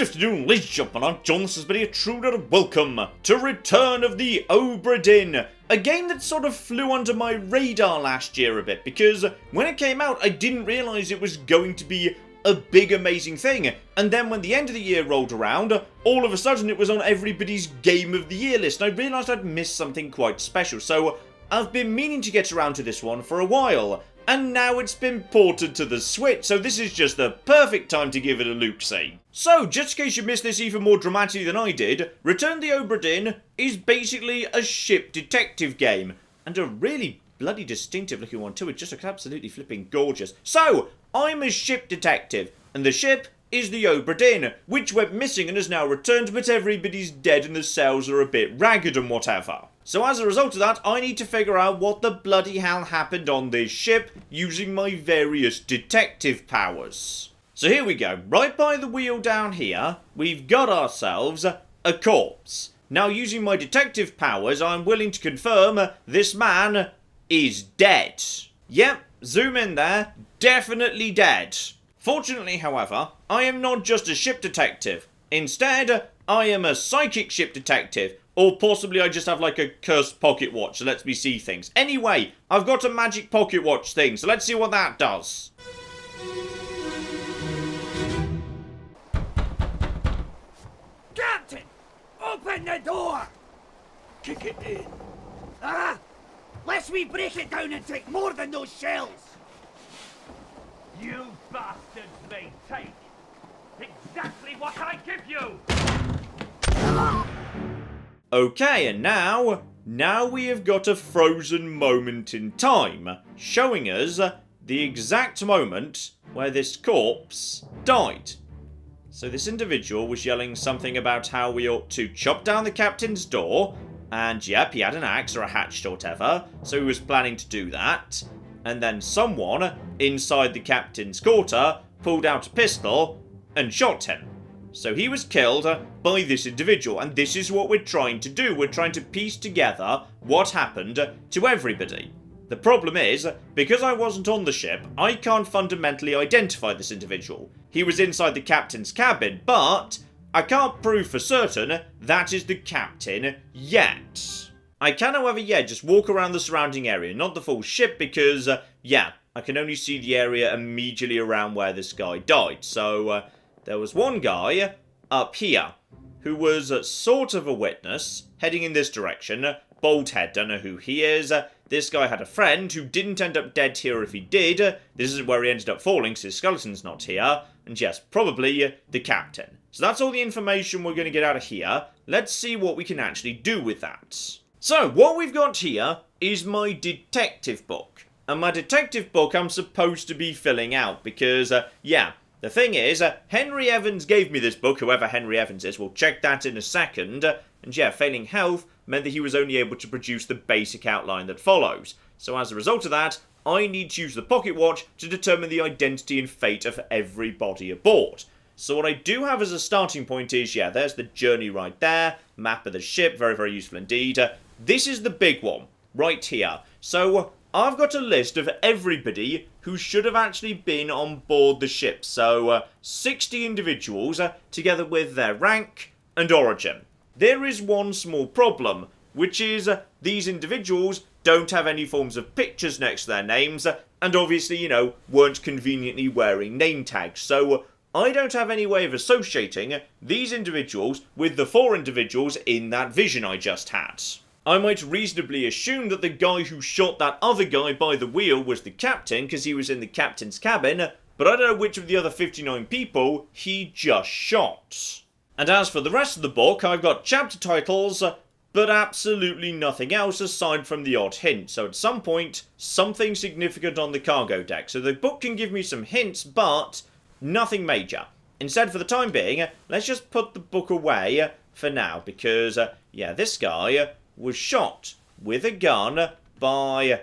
Good afternoon, ladies and gentlemen, I'm John, this has been a true welcome to Return of the Obra Dinn, a game that sort of flew under my radar last year a bit, because when it came out I didn't realise it was going to be a big amazing thing, and then when the end of the year rolled around, all of a sudden it was on everybody's Game of the Year list, and I realised I'd missed something quite special, so I've been meaning to get around to this one for a while. And now it's been ported to the Switch, so this is just the perfect time to give it a look-see. So, just in case you missed this even more dramatically than I did, Return the Obra Dinn is basically a ship detective game. And a really bloody distinctive looking one too, it just looks absolutely flipping gorgeous. So, I'm a ship detective, and the ship is the Obra Dinn, which went missing and has now returned, but everybody's dead and the cells are a bit ragged and whatever. So as a result of that, I need to figure out what the bloody hell happened on this ship using my various detective powers. So here we go. Right by the wheel down here, we've got ourselves a corpse. Now using my detective powers, I'm willing to confirm this man is dead. Yep, zoom in there, definitely dead. Fortunately, however, I am not just a ship detective. Instead, I am a psychic ship detective. Or possibly I just have like a cursed pocket watch that lets me see things. Anyway, I've got a magic pocket watch thing, so let's see what that does. Captain! Open the door! Kick it in. Ah! Lest we break it down and take more than those shells! You bastards may take exactly what I give you! Okay, and now we have got a frozen moment in time, showing us the exact moment where this corpse died. So this individual was yelling something about how we ought to chop down the captain's door, and yep, he had an axe or a hatchet or whatever, so he was planning to do that, and then someone inside the captain's quarter pulled out a pistol and shot him. So he was killed by this individual, and this is what we're trying to do. We're trying to piece together what happened to everybody. The problem is, because I wasn't on the ship, I can't fundamentally identify this individual. He was inside the captain's cabin, but I can't prove for certain that is the captain yet. I can, however, just walk around the surrounding area, not the full ship, because, I can only see the area immediately around where this guy died. So, there was one guy up here who was sort of a witness, heading in this direction. Bald head, don't know who he is. This guy had a friend who didn't end up dead here if he did. This is where he ended up falling, so his skeleton's not here. And yes, probably the captain. So that's all the information we're going to get out of here. Let's see what we can actually do with that. So, what we've got here is my detective book. And my detective book I'm supposed to be filling out because, the thing is, Henry Evans gave me this book, whoever Henry Evans is, we'll check that in a second, and failing health meant that he was only able to produce the basic outline that follows. So as a result of that, I need to use the pocket watch to determine the identity and fate of everybody aboard. So what I do have as a starting point is, there's the journey right there, map of the ship, very, very useful indeed. This is the big one, right here. So I've got a list of everybody who should have actually been on board the ship. So, 60 individuals, together with their rank and origin. There is one small problem, which is these individuals don't have any forms of pictures next to their names, and obviously, weren't conveniently wearing name tags. So, I don't have any way of associating these individuals with the 4 individuals in that vision I just had. I might reasonably assume that the guy who shot that other guy by the wheel was the captain, because he was in the captain's cabin, but I don't know which of the other 59 people he just shot. And as for the rest of the book, I've got chapter titles, but absolutely nothing else aside from the odd hint. So at some point, something significant on the cargo deck. So the book can give me some hints, but nothing major. Instead, for the time being, let's just put the book away for now, because, this guy was shot with a gun by,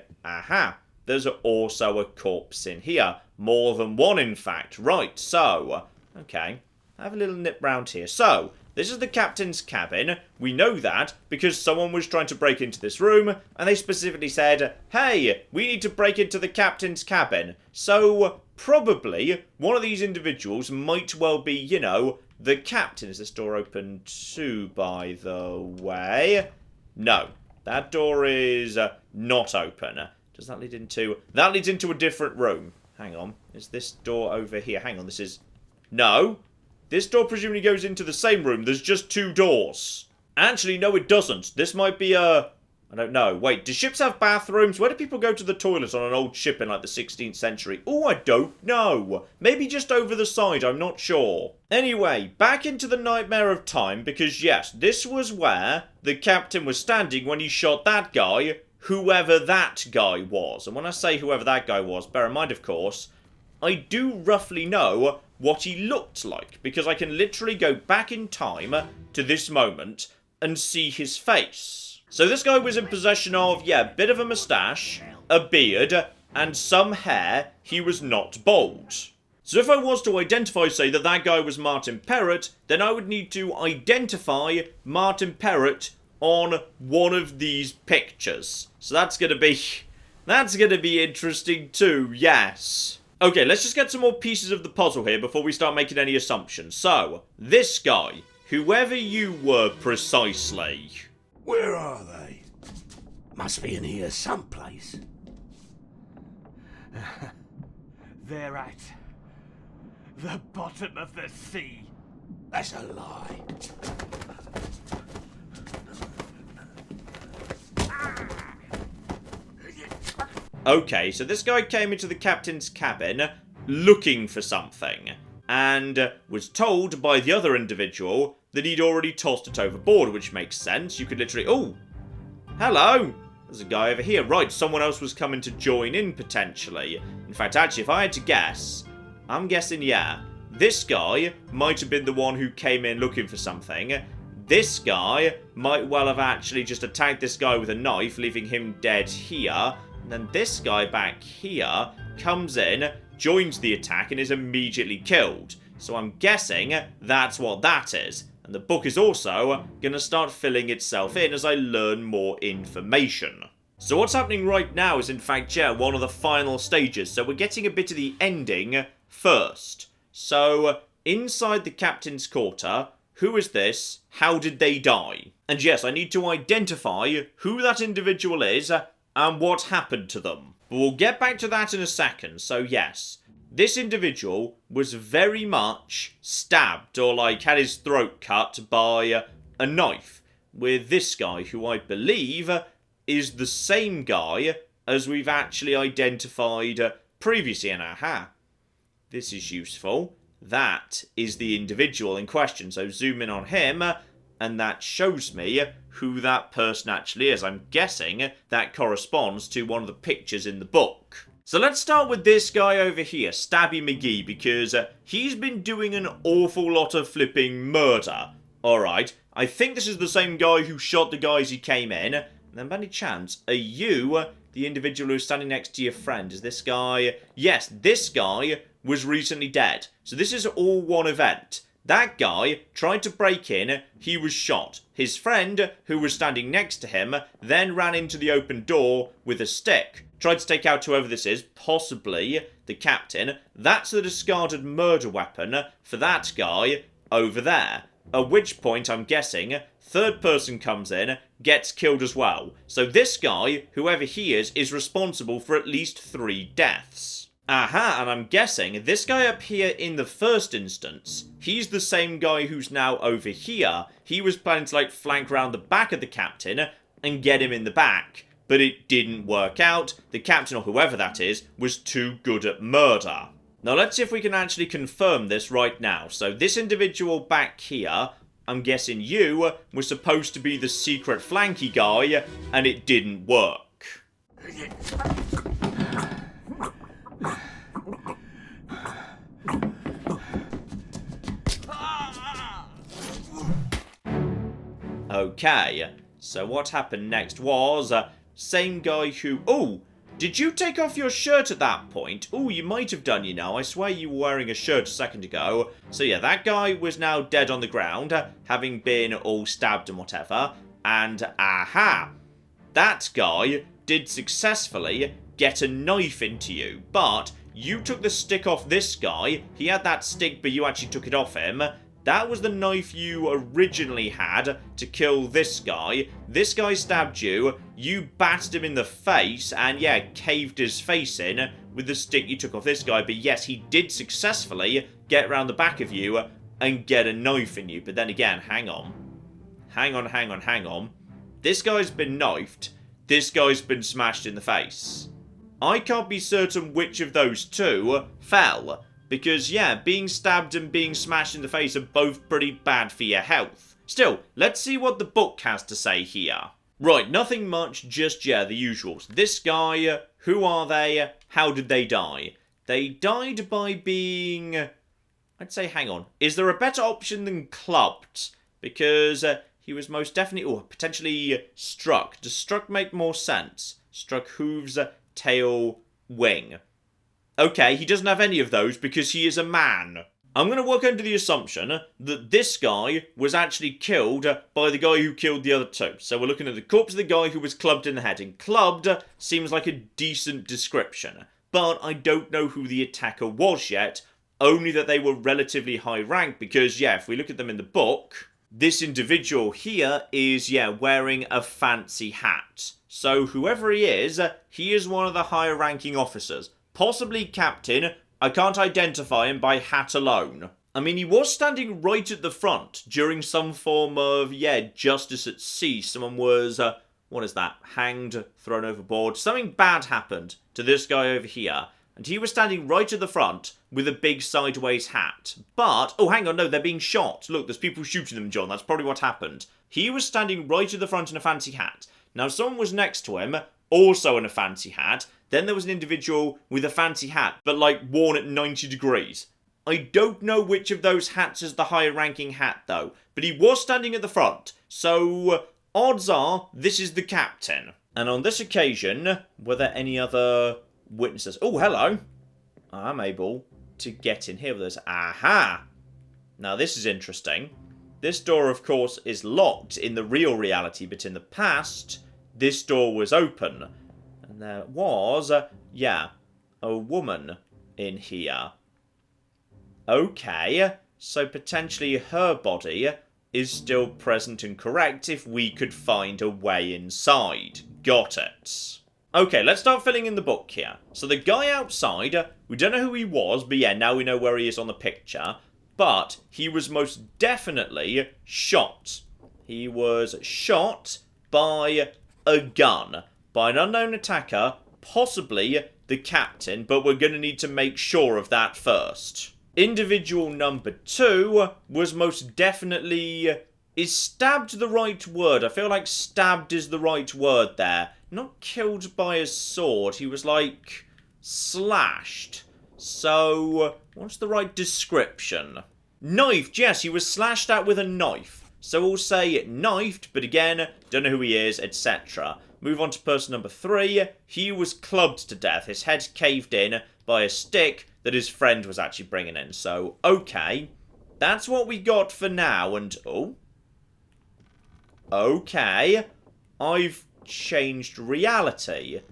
there's also a corpse in here. More than one, in fact. Right, so, okay, have a little nip round here. So, this is the captain's cabin. We know that because someone was trying to break into this room, and they specifically said, hey, we need to break into the captain's cabin. So, probably, one of these individuals might well be, the captain. Is this door open too, by the way? No. That door is not open. Does that lead into... That leads into a different room. Hang on. Is this door over here? Hang on, this is... No. This door presumably goes into the same room. There's just 2 doors. Actually, no, it doesn't. This might be a... I don't know. Wait, do ships have bathrooms? Where do people go to the toilet on an old ship in, like, the 16th century? Oh, I don't know. Maybe just over the side, I'm not sure. Anyway, back into the Nightmare of Time, because, yes, this was where the captain was standing when he shot that guy, whoever that guy was. And when I say whoever that guy was, bear in mind, of course, I do roughly know what he looked like, because I can literally go back in time to this moment and see his face. So this guy was in possession of, yeah, a bit of a moustache, a beard, and some hair. He was not bald. So if I was to identify, say, that that guy was Martin Perrott, then I would need to identify Martin Perrott on one of these pictures. So that's gonna be interesting too, yes. Okay, let's just get some more pieces of the puzzle here before we start making any assumptions. So, this guy, whoever you were precisely... Where are they? Must be in here someplace. They're at the bottom of the sea. That's a lie. Okay, so this guy came into the captain's cabin looking for something, and was told by the other individual that he'd already tossed it overboard, which makes sense. You could literally... Oh! Hello! There's a guy over here. Right, someone else was coming to join in, potentially. In fact, actually, if I had to guess, I'm guessing, yeah, this guy might have been the one who came in looking for something. This guy might well have actually just attacked this guy with a knife, leaving him dead here. And then this guy back here comes in, joins the attack, and is immediately killed. So I'm guessing that's what that is. And the book is also going to start filling itself in as I learn more information. So what's happening right now is, in fact, yeah, one of the final stages. So we're getting a bit of the ending first. So, inside the captain's quarter, who is this? How did they die? And yes, I need to identify who that individual is and what happened to them. But we'll get back to that in a second. So yes, this individual was very much stabbed, or like had his throat cut by a knife, with this guy, who I believe is the same guy as we've actually identified previously. And aha, this is useful. That is the individual in question. So zoom in on him, and that shows me who that person actually is. I'm guessing that corresponds to one of the pictures in the book. So let's start with this guy over here, Stabby McGee, because he's been doing an awful lot of flipping murder. Alright, I think this is the same guy who shot the guys who came in. And then by any chance, are you the individual who's standing next to your friend? Is this guy... Yes, this guy was recently dead. So this is all one event. That guy tried to break in, he was shot. His friend, who was standing next to him, then ran into the open door with a stick. Tried to take out whoever this is, possibly the captain. That's the discarded murder weapon for that guy over there. At which point, I'm guessing, third person comes in, gets killed as well. So this guy, whoever he is responsible for at least 3 deaths. Aha, and I'm guessing this guy up here in the first instance, he's the same guy who's now over here. He was planning to, like, flank around the back of the captain and get him in the back. But it didn't work out. The captain, or whoever that is, was too good at murder. Now let's see if we can actually confirm this right now. So this individual back here, I'm guessing you were supposed to be the secret flanky guy, and it didn't work. Okay, so what happened next was, same guy who... Oh, did you take off your shirt at that point? Oh, you might have done, you know. I swear you were wearing a shirt a second ago. So yeah, that guy was now dead on the ground, having been all stabbed and whatever. And aha, that guy did successfully get a knife into you, but you took the stick off this guy. He had that stick, but you actually took it off him. That was the knife you originally had to kill this guy. This guy stabbed you. You battered him in the face and, yeah, caved his face in with the stick you took off this guy. But yes, he did successfully get around the back of you and get a knife in you. But then again, hang on. Hang on. This guy's been knifed. This guy's been smashed in the face. I can't be certain which of those two fell. Because, yeah, being stabbed and being smashed in the face are both pretty bad for your health. Still, let's see what the book has to say here. Right, nothing much, just, yeah, the usuals. This guy, who are they? How did they die? They died by being... I'd say, hang on. Is there a better option than clubbed? Because he was most definitely... Oh, potentially struck. Does struck make more sense? Struck hooves, tail, wing. Okay, he doesn't have any of those because he is a man. I'm going to work under the assumption that this guy was actually killed by the guy who killed the other two. So we're looking at the corpse of the guy who was clubbed in the head. And clubbed seems like a decent description. But I don't know who the attacker was yet. Only that they were relatively high rank because, yeah, if we look at them in the book, this individual here is, yeah, wearing a fancy hat. So whoever he is one of the higher ranking officers. Possibly captain. I can't identify him by hat alone. I mean, he was standing right at the front during some form of, yeah, justice at sea. Someone was, what is that? Hanged, thrown overboard. Something bad happened to this guy over here. And he was standing right at the front with a big sideways hat. But, oh, hang on, no, they're being shot. Look, there's people shooting them, John. That's probably what happened. He was standing right at the front in a fancy hat. Now, someone was next to him, also in a fancy hat. Then there was an individual with a fancy hat, but like worn at 90 degrees. I don't know which of those hats is the higher ranking hat though, but he was standing at the front, so odds are this is the captain. And on this occasion, were there any other witnesses? Oh, hello. I'm able to get in here with us. Aha! Now this is interesting. This door, of course, is locked in the real reality, but in the past, this door was open. And there was, yeah, a woman in here. Okay, so potentially her body is still present and correct if we could find a way inside. Got it. Okay, let's start filling in the book here. So the guy outside, we don't know who he was, but yeah, now we know where he is on the picture. But he was most definitely shot. He was shot by a gun. By an unknown attacker, possibly the captain, but we're going to need to make sure of that first. Individual number 2 was most definitely... Is stabbed the right word? I feel like stabbed is the right word there. Not killed by a sword, he was like slashed. So, what's the right description? Knifed, yes, he was slashed at with a knife. So we'll say knifed, but again, don't know who he is, etc. Move on to person number 3. He was clubbed to death. His head caved in by a stick that his friend was actually bringing in. So, okay. That's what we got for now. And, oh. Okay. I've changed reality.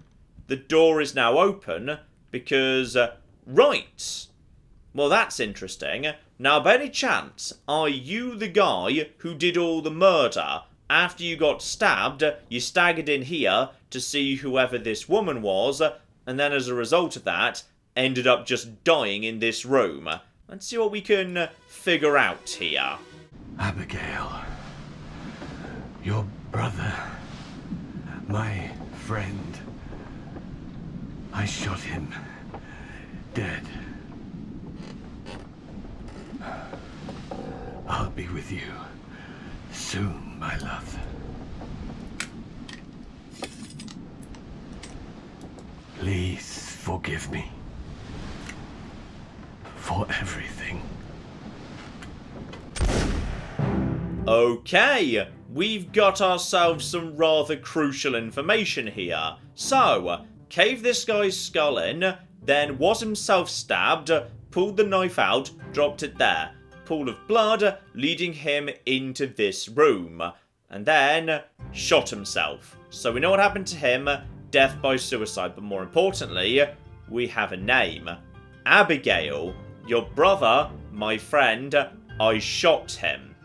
The door is now open because, right. Well, that's interesting. Now, by any chance, are you the guy who did all the murder? After you got stabbed, you staggered in here to see whoever this woman was, and then as a result of that, ended up just dying in this room. Let's see what we can figure out here. Abigail, your brother, my friend, I shot him dead. I'll be with you soon, my love. Please forgive me for everything. Okay, we've got ourselves some rather crucial information here. So, caved this guy's skull in, then was himself stabbed, pulled the knife out, dropped it there. Pool of blood leading him into this room. And then shot himself. So we know what happened to him. Death by suicide. But more importantly, we have a name. Abigail. Your brother, my friend, I shot him.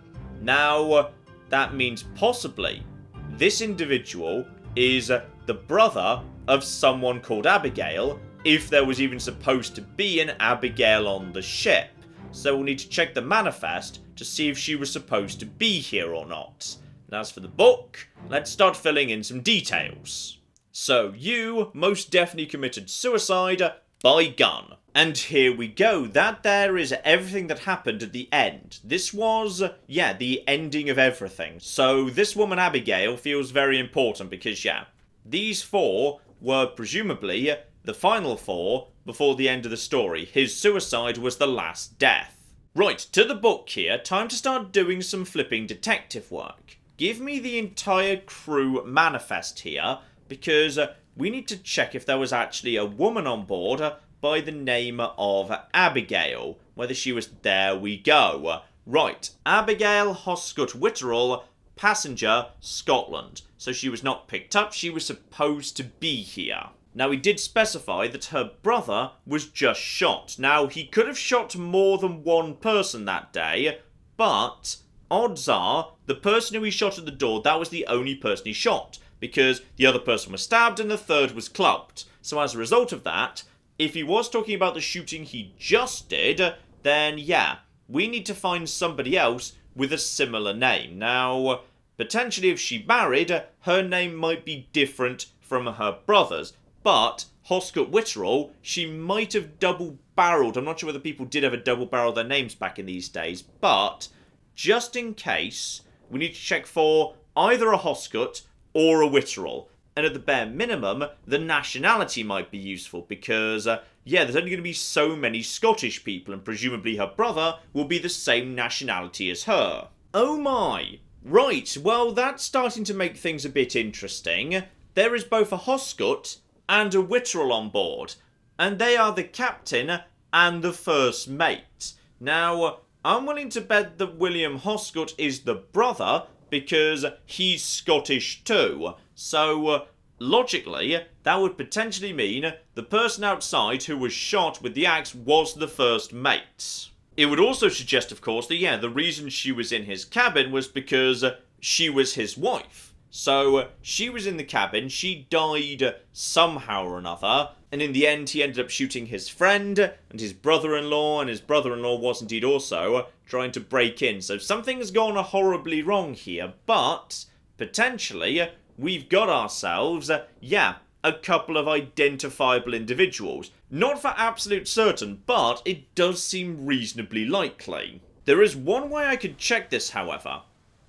Now, that means possibly this individual is the brother of someone called Abigail, if there was even supposed to be an Abigail on the ship. So we'll need to check the manifest to see if she was supposed to be here or not. And as for the book, let's start filling in some details. So you most definitely committed suicide by gun. And here we go. That there is everything that happened at the end. This was, yeah, the ending of everything. So this woman Abigail feels very important because, yeah, these four were presumably the final four before the end of the story. His suicide was the last death. Right, to the book here. Time to start doing some flipping detective work. Give me the entire crew manifest here, because we need to check if there was actually a woman on board by the name of Abigail. Whether she was... There we go. Right, Abigail Hoscut Witterell, passenger, Scotland. So she was not picked up, she was supposed to be here. Now, he did specify that her brother was just shot. Now, he could have shot more than one person that day, but odds are the person who he shot at the door, that was the only person he shot, because the other person was stabbed and the third was clubbed. So as a result of that, if he was talking about the shooting he just did, then yeah, we need to find somebody else with a similar name. Now, potentially if she married, her name might be different from her brother's. But Hoscut Witterell, she might have double-barreled. I'm not sure whether people did ever double-barrel their names back in these days. But, just in case, we need to check for either a Hoscut or a Witterell. And at the bare minimum, the nationality might be useful. Because, yeah, there's only going to be so many Scottish people. And presumably her brother will be the same nationality as her. Oh my. Right, well, that's starting to make things a bit interesting. There is both a Hoscut and a Witterell on board, and they are the captain and the first mate. Now, I'm willing to bet that William Hoscut is the brother, because he's Scottish too. So, logically, that would potentially mean the person outside who was shot with the axe was the first mate. It would also suggest, of course, that, yeah, the reason she was in his cabin was because she was his wife. So, she was in the cabin, she died somehow or another, and in the end he ended up shooting his friend, and his brother-in-law, and his brother-in-law was indeed also trying to break in. So something's gone horribly wrong here, but, potentially, we've got ourselves, yeah, a couple of identifiable individuals. Not for absolute certain, but it does seem reasonably likely. There is one way I could check this, however.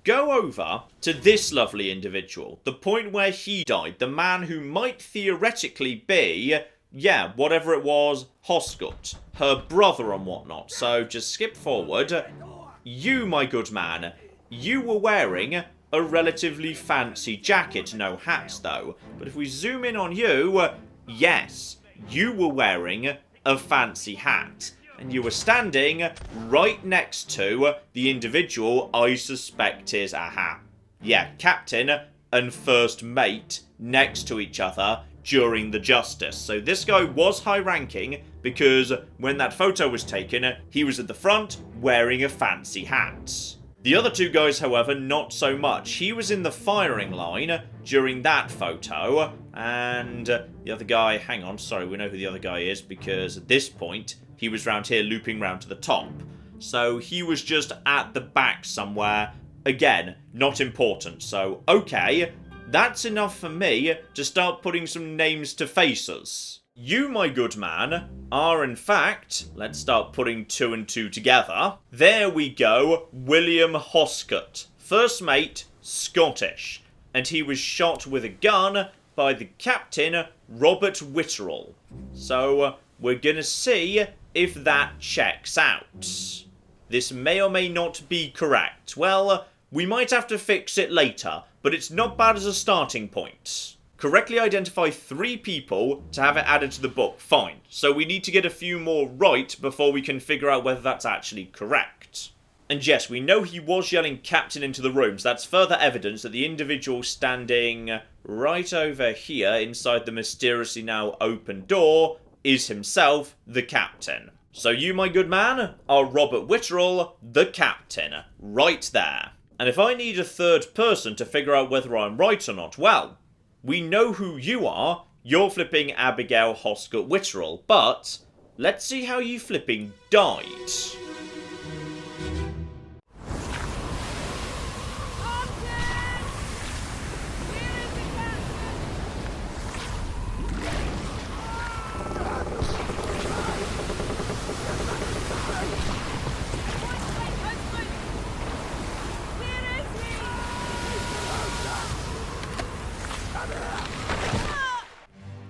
Go over to this lovely individual, the point where he died, the man who might theoretically be, yeah, whatever it was, Hoscut, her brother and whatnot. So just skip forward. You, my good man, you were wearing a relatively fancy jacket, no hats though. But if we zoom in on you, yes, you were wearing a fancy hat. And you were standing right next to the individual I suspect is, yeah, captain and first mate next to each other during the justice. So this guy was high-ranking because when that photo was taken, he was at the front wearing a fancy hat. The other two guys, however, not so much. He was in the firing line during that photo, and the other guy, hang on, sorry, we know who the other guy is, because at this point, he was round here looping round to the top. So he was just at the back somewhere. Again, not important. So, okay, that's enough for me to start putting some names to faces. You, my good man, are in fact, let's start putting two and two together. There we go, William Hoscut. First mate, Scottish. And he was shot with a gun by the captain, Robert Witterell. So, we're gonna see if that checks out. This may or may not be correct. Well, we might have to fix it later, but it's not bad as a starting point. Correctly identify 3 people to have it added to the book. Fine. So we need to get a few more right before we can figure out whether that's actually correct. And yes, we know he was yelling captain into the room, so that's further evidence that the individual standing right over here inside the mysteriously now open door is himself the captain. So you, my good man, are Robert Witterell, the captain, right there. And if I need a third person to figure out whether I'm right or not, well, we know who you are. You're flipping Abigail Hoscott Witterell, but let's see how you flipping died.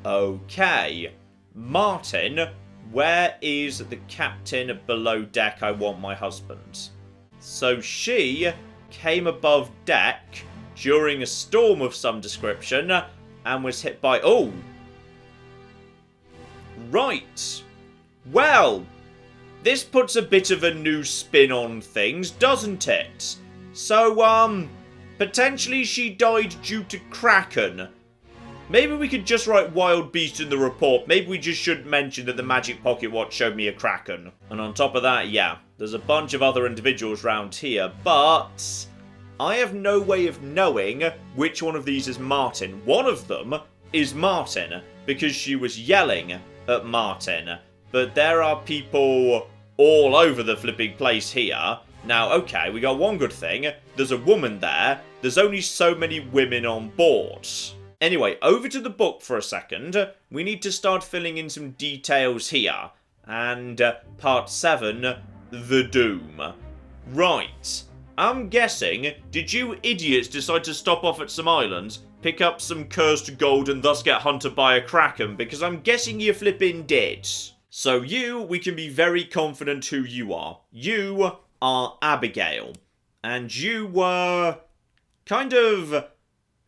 Okay, Martin, where is the captain below deck? I want my husband. So she came above deck during a storm of some description and was hit by... Oh! Right. Well, this puts a bit of a new spin on things, doesn't it? So, potentially she died due to kraken. Maybe we could just write wild beast in the report. Maybe we just shouldn't mention that the magic pocket watch showed me a kraken. And on top of that, yeah, there's a bunch of other individuals around here, but I have no way of knowing which one of these is Martin. One of them is Martin because she was yelling at Martin. But there are people all over the flipping place here. Now, okay, we got one good thing. There's a woman there. There's only so many women on board. Anyway, over to the book for a second. We need to start filling in some details here. And part 7, the doom. Right. I'm guessing, did you idiots decide to stop off at some islands, pick up some cursed gold and thus get hunted by a kraken? Because I'm guessing you flipping did. So you, we can be very confident who you are. You are Abigail. And you were kind of...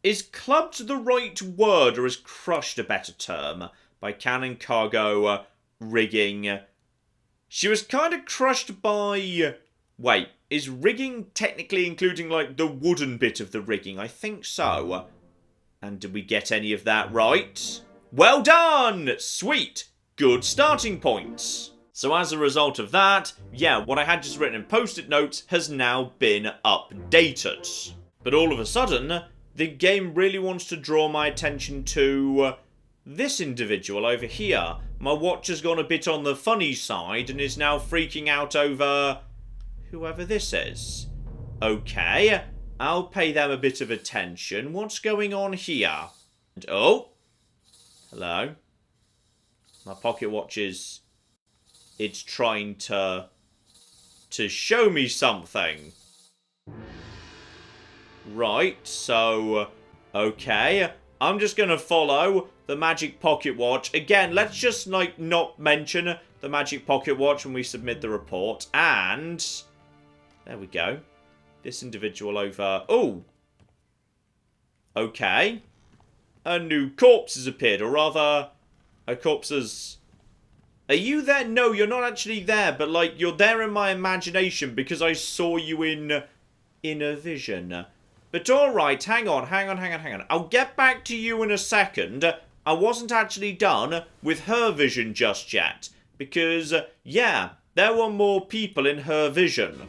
Is clubbed the right word, or is crushed a better term? By cannon, cargo, rigging. She was kind of crushed by... Wait, is rigging technically including, like, the wooden bit of the rigging? I think so. And did we get any of that right? Well done! Sweet! Good starting points. So as a result of that, yeah, what I had just written in post-it notes has now been updated. But all of a sudden... the game really wants to draw my attention to this individual over here. My watch has gone a bit on the funny side and is now freaking out over whoever this is. Okay, I'll pay them a bit of attention. What's going on here? And, oh, hello. My pocket watch is... it's trying to show me something. Right, so, okay, I'm just going to follow the magic pocket watch. Again, let's just, like, not mention the magic pocket watch when we submit the report. And, there we go. This individual over, oh, okay. A new corpse has appeared, or rather, a corpse has... Are you there? No, you're not actually there, but, like, you're there in my imagination because I saw you in a vision. But alright, hang on. I'll get back to you in a second. I wasn't actually done with her vision just yet. Because, yeah, there were more people in her vision.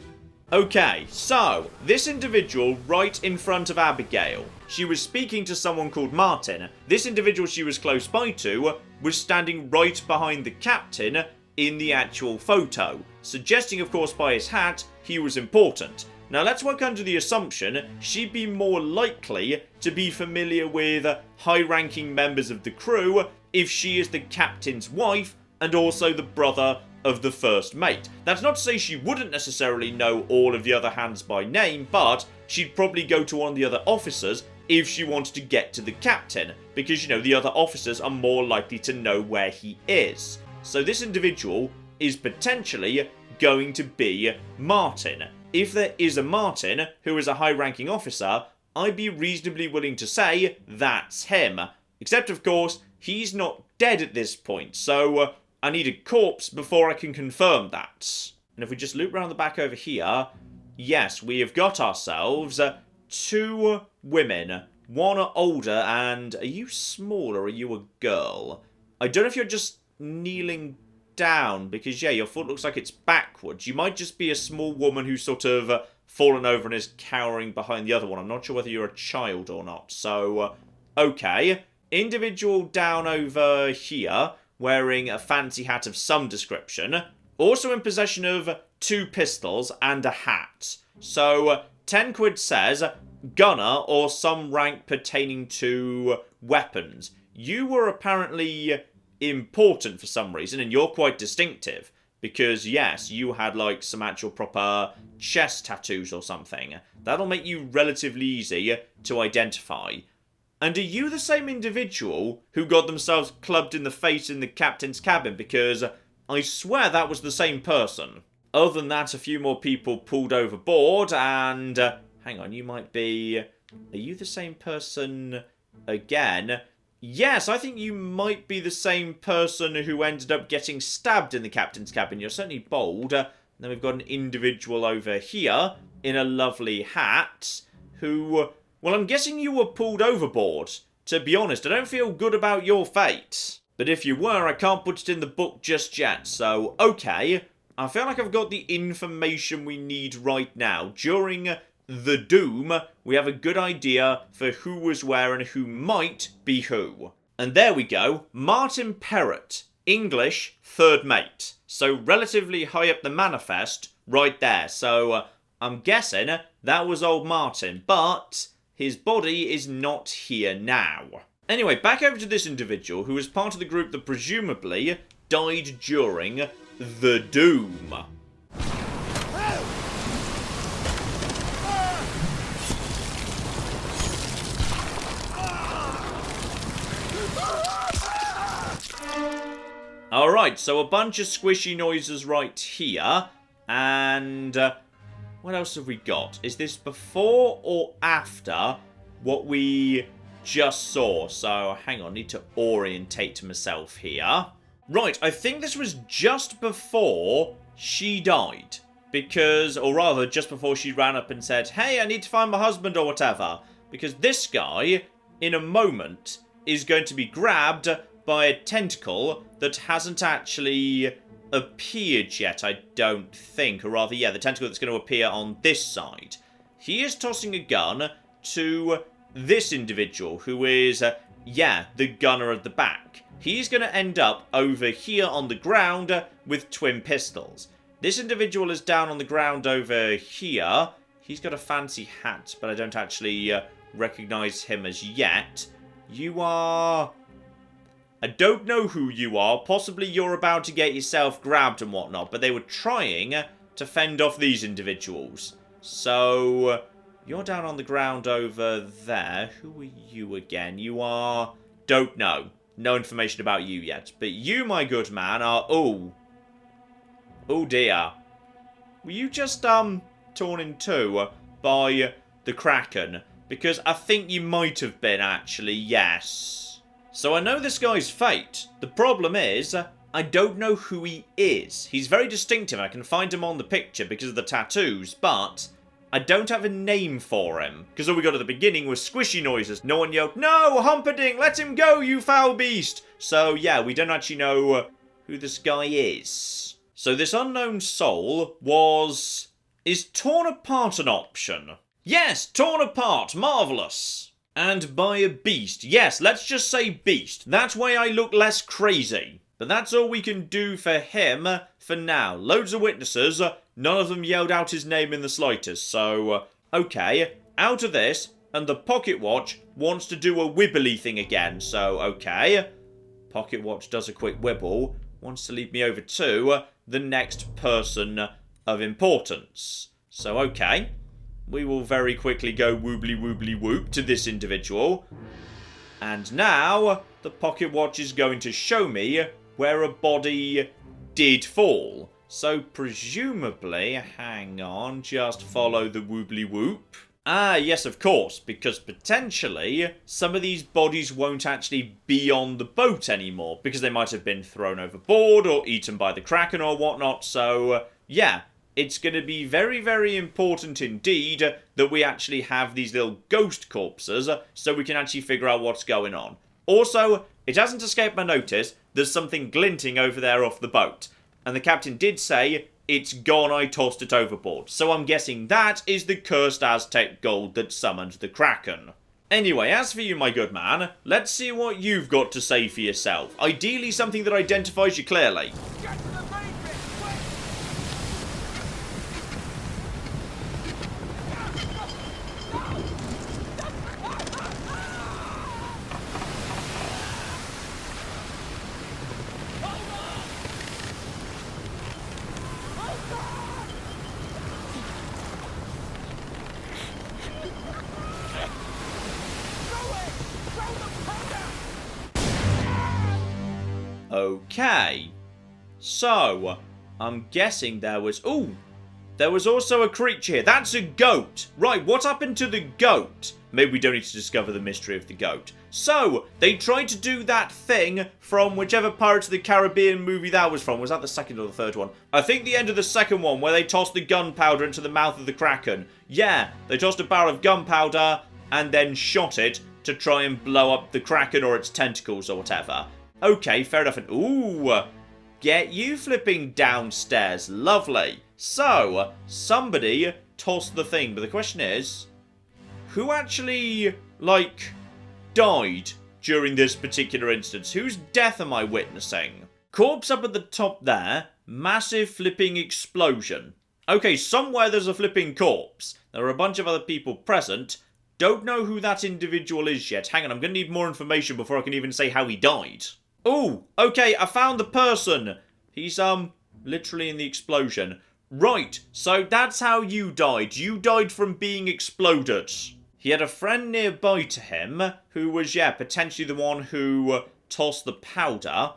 Okay, so, this individual right in front of Abigail. She was speaking to someone called Martin. This individual she was close by to was standing right behind the captain in the actual photo. Suggesting, of course, by his hat, he was important. Now, let's work under the assumption she'd be more likely to be familiar with high-ranking members of the crew if she is the captain's wife and also the brother of the first mate. That's not to say she wouldn't necessarily know all of the other hands by name, but she'd probably go to one of the other officers if she wanted to get to the captain, because, you know, the other officers are more likely to know where he is. So this individual is potentially going to be Martin. If there is a Martin who is a high-ranking officer, I'd be reasonably willing to say that's him. Except, of course, he's not dead at this point, so I need a corpse before I can confirm that. And if we just loop around the back over here, yes, we have got ourselves 2 women. One older, and are you small or are you a girl? I don't know if you're just kneeling down, because, yeah, your foot looks like it's backwards. You might just be a small woman who's sort of fallen over and is cowering behind the other one. I'm not sure whether you're a child or not. So, okay. Individual down over here, wearing a fancy hat of some description. Also in possession of 2 pistols and a hat. So, 10 quid says, gunner or some rank pertaining to weapons. You were apparently important for some reason, and you're quite distinctive. Because, yes, you had, like, some actual proper chest tattoos or something. That'll make you relatively easy to identify. And are you the same individual who got themselves clubbed in the face in the captain's cabin? Because I swear that was the same person. Other than that, a few more people pulled overboard, and... hang on, you might be... Are you the same person again? Yes, I think you might be the same person who ended up getting stabbed in the captain's cabin. You're certainly bold. Then we've got an individual over here in a lovely hat who... Well, I'm guessing you were pulled overboard. To be honest, I don't feel good about your fate. But if you were, I can't put it in the book just yet. So, okay. I feel like I've got the information we need right now. During the Doom, we have a good idea for who was where and who might be who. And there we go. Martin Perrott, English, 3rd mate. So relatively high up the manifest, right there. So I'm guessing that was old Martin, but his body is not here now. Anyway, back over to this individual who was part of the group that presumably died during the Doom. Alright, so a bunch of squishy noises right here. And what else have we got? Is this before or after what we just saw? So, hang on, I need to orientate myself here. Right, I think this was just before she died. Because, or rather, just before she ran up and said, hey, I need to find my husband or whatever. Because this guy, in a moment, is going to be grabbed by a tentacle that hasn't actually appeared yet, I don't think. Or rather, yeah, the tentacle that's going to appear on this side. He is tossing a gun to this individual, who is, yeah, the gunner at the back. He's going to end up over here on the ground with twin pistols. This individual is down on the ground over here. He's got a fancy hat, but I don't actually recognise him as yet. You are... I don't know who you are. Possibly you're about to get yourself grabbed and whatnot, but they were trying to fend off these individuals. So, you're down on the ground over there. Who are you again? You are... Don't know. No information about you yet. But you, my good man, are... Oh. Oh dear. Were you just, torn in two by the kraken? Because I think you might have been, actually, yes. So I know this guy's fate. The problem is, I don't know who he is. He's very distinctive. I can find him on the picture because of the tattoos, but I don't have a name for him. Because all we got at the beginning was squishy noises. No one yelled, no, Humperdinck, let him go, you foul beast. So yeah, we don't actually know who this guy is. So this unknown soul was... Is torn apart an option? Yes, torn apart. Marvellous. And by a beast. Yes, let's just say beast. That way I look less crazy. But that's all we can do for him for now. Loads of witnesses. None of them yelled out his name in the slightest. So, okay. Out of this. And the pocket watch wants to do a wibbly thing again. So, okay. Pocket watch does a quick wibble. Wants to lead me over to the next person of importance. So, okay. We will very quickly go woobly woobly whoop to this individual. And now, the pocket watch is going to show me where a body did fall. So, presumably, hang on, just follow the woobly whoop. Ah, yes, of course, because potentially, some of these bodies won't actually be on the boat anymore, because they might have been thrown overboard, or eaten by the kraken, or whatnot, so, yeah. It's going to be very, very important indeed that we actually have these little ghost corpses so we can actually figure out what's going on. Also, it hasn't escaped my notice, there's something glinting over there off the boat. And the captain did say, it's gone, I tossed it overboard. So I'm guessing that is the cursed Aztec gold that summoned the kraken. Anyway, as for you, my good man, let's see what you've got to say for yourself. Ideally something that identifies you clearly. Get to the main bit, quick! Okay. So, I'm guessing there was... Ooh! There was also a creature here. That's a goat! Right, what happened to the goat? Maybe we don't need to discover the mystery of the goat. So, they tried to do that thing from whichever Pirates of the Caribbean movie that was from. Was that the second or the third one? I think the end of the second one, where they tossed the gunpowder into the mouth of the kraken. Yeah, they tossed a barrel of gunpowder and then shot it to try and blow up the kraken or its tentacles or whatever. Okay, fair enough. And ooh, get you flipping downstairs. Lovely. So, somebody tossed the thing. But the question is, who actually, like, died during this particular instance? Whose death am I witnessing? Corpse up at the top there. Massive flipping explosion. Okay, somewhere there's a flipping corpse. There are a bunch of other people present. Don't know who that individual is yet. Hang on, I'm going to need more information before I can even say how he died. Ooh, okay, I found the person. He's, literally in the explosion. Right, so that's how you died. You died from being exploded. He had a friend nearby to him who was, yeah, potentially the one who tossed the powder.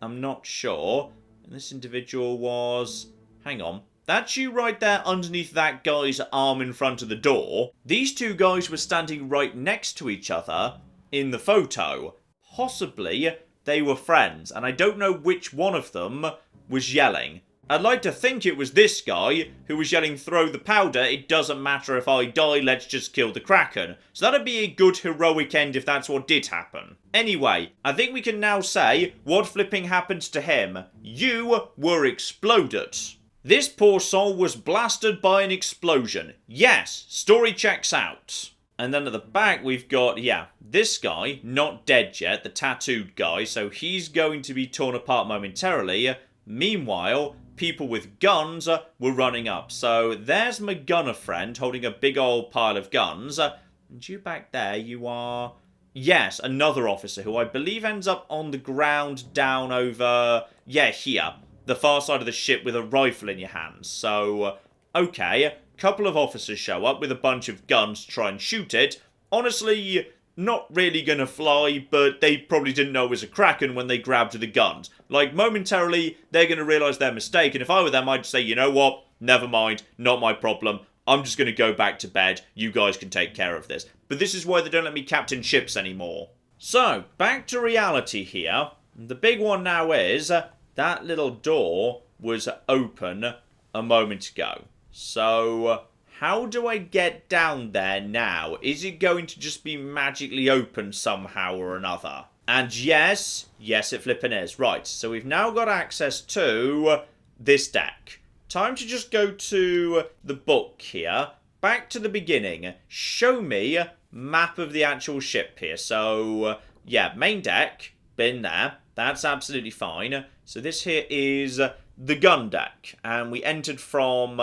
I'm not sure. And this individual was... Hang on. That's you right there underneath that guy's arm in front of the door. These two guys were standing right next to each other in the photo. Possibly they were friends, and I don't know which one of them was yelling. I'd like to think it was this guy who was yelling, throw the powder, it doesn't matter if I die, let's just kill the kraken. So that'd be a good heroic end if that's what did happen. Anyway, I think we can now say what flipping happened to him. You were exploded. This poor soul was blasted by an explosion. Yes, story checks out. And then at the back we've got, yeah, this guy, not dead yet, the tattooed guy, so he's going to be torn apart momentarily. Meanwhile, people with guns were running up. So there's my gunner friend holding a big old pile of guns. And you back there, you are... Yes, another officer who I believe ends up on the ground down over... Yeah, here. The far side of the ship with a rifle in your hands. So, okay, couple of officers show up with a bunch of guns to try and shoot it. Honestly, not really gonna fly, but they probably didn't know it was a kraken when they grabbed the guns. Like, momentarily, they're gonna realise their mistake, and if I were them, I'd say, you know what, never mind, not my problem. I'm just gonna go back to bed, you guys can take care of this. But this is why they don't let me captain ships anymore. So, back to reality here. The big one now is, that little door was open a moment ago. So, how do I get down there now? Is it going to just be magically open somehow or another? And yes, it flippin' is. Right, so we've now got access to this deck. Time to just go to the book here. Back to the beginning. Show me map of the actual ship here. So, yeah, main deck. Been there. That's absolutely fine. So this here is the gun deck. And we entered from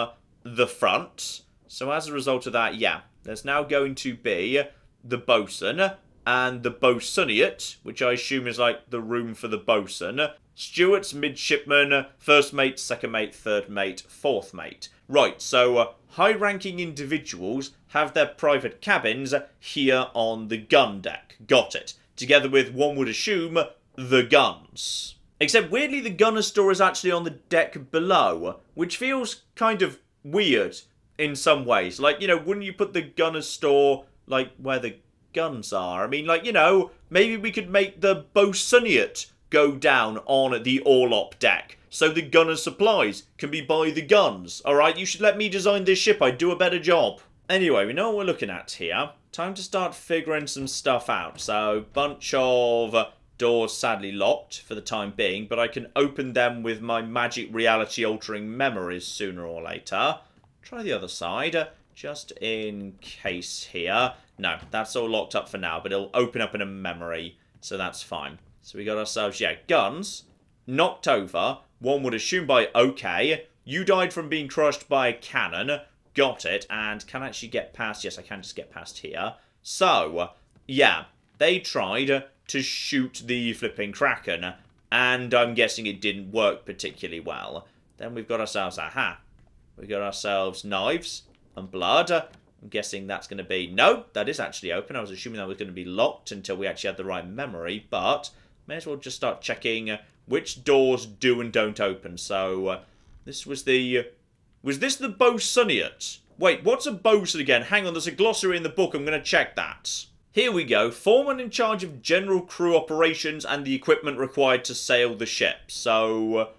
the front. So as a result of that, yeah, there's now going to be the bosun and the bosuneot, which I assume is like the room for the bosun. Stewards, midshipmen, first mate, second mate, third mate, fourth mate. Right, so high-ranking individuals have their private cabins here on the gun deck. Got it. Together with, one would assume, the guns. Except weirdly the gunner store is actually on the deck below, which feels kind of weird in some ways. Like, you know, wouldn't you put the gunner store, like, where the guns are? I mean, like, you know, maybe we could make the bosuneot go down on the orlop deck, so the gunner's supplies can be by the guns. Alright, you should let me design this ship, I'd do a better job. Anyway, we know what we're looking at here. Time to start figuring some stuff out. So, bunch of Doors sadly locked for the time being, but I can open them with my magic reality altering memories sooner or later. Try the other side, just in case here. No, that's all locked up for now, but it'll open up in a memory, so that's fine. So we got ourselves, yeah, guns, knocked over. One would assume by, okay, you died from being crushed by a cannon, got it, and can I actually get past, yes, I can just get past here. So, yeah, they tried to shoot the flipping kraken, and I'm guessing it didn't work particularly well. Then we've got ourselves, aha, we got ourselves knives and blood. I'm guessing that's going to be, no, that is actually open. I was assuming that was going to be locked until we actually had the right memory, but may as well just start checking which doors do and don't open. So, this was the, was this the Bosunyat? Wait, what's a bosun again? Hang on, there's a glossary in the book, I'm going to check that. Here we go, foreman in charge of general crew operations and the equipment required to sail the ship. So,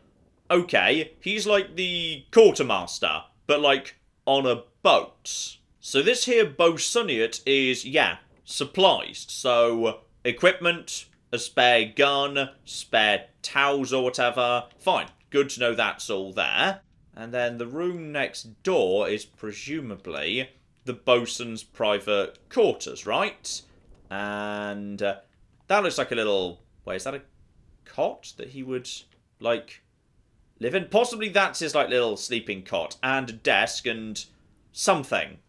okay, he's like the quartermaster, but like on a boat. So this here Bosunyat is, yeah, supplies. So, equipment, a spare gun, spare towels or whatever. Fine, good to know that's all there. And then the room next door is presumably the bosun's private quarters, right? And that looks like a little... Wait, is that a cot that he would, like, live in? Possibly that's his, like, little sleeping cot. And a desk and something.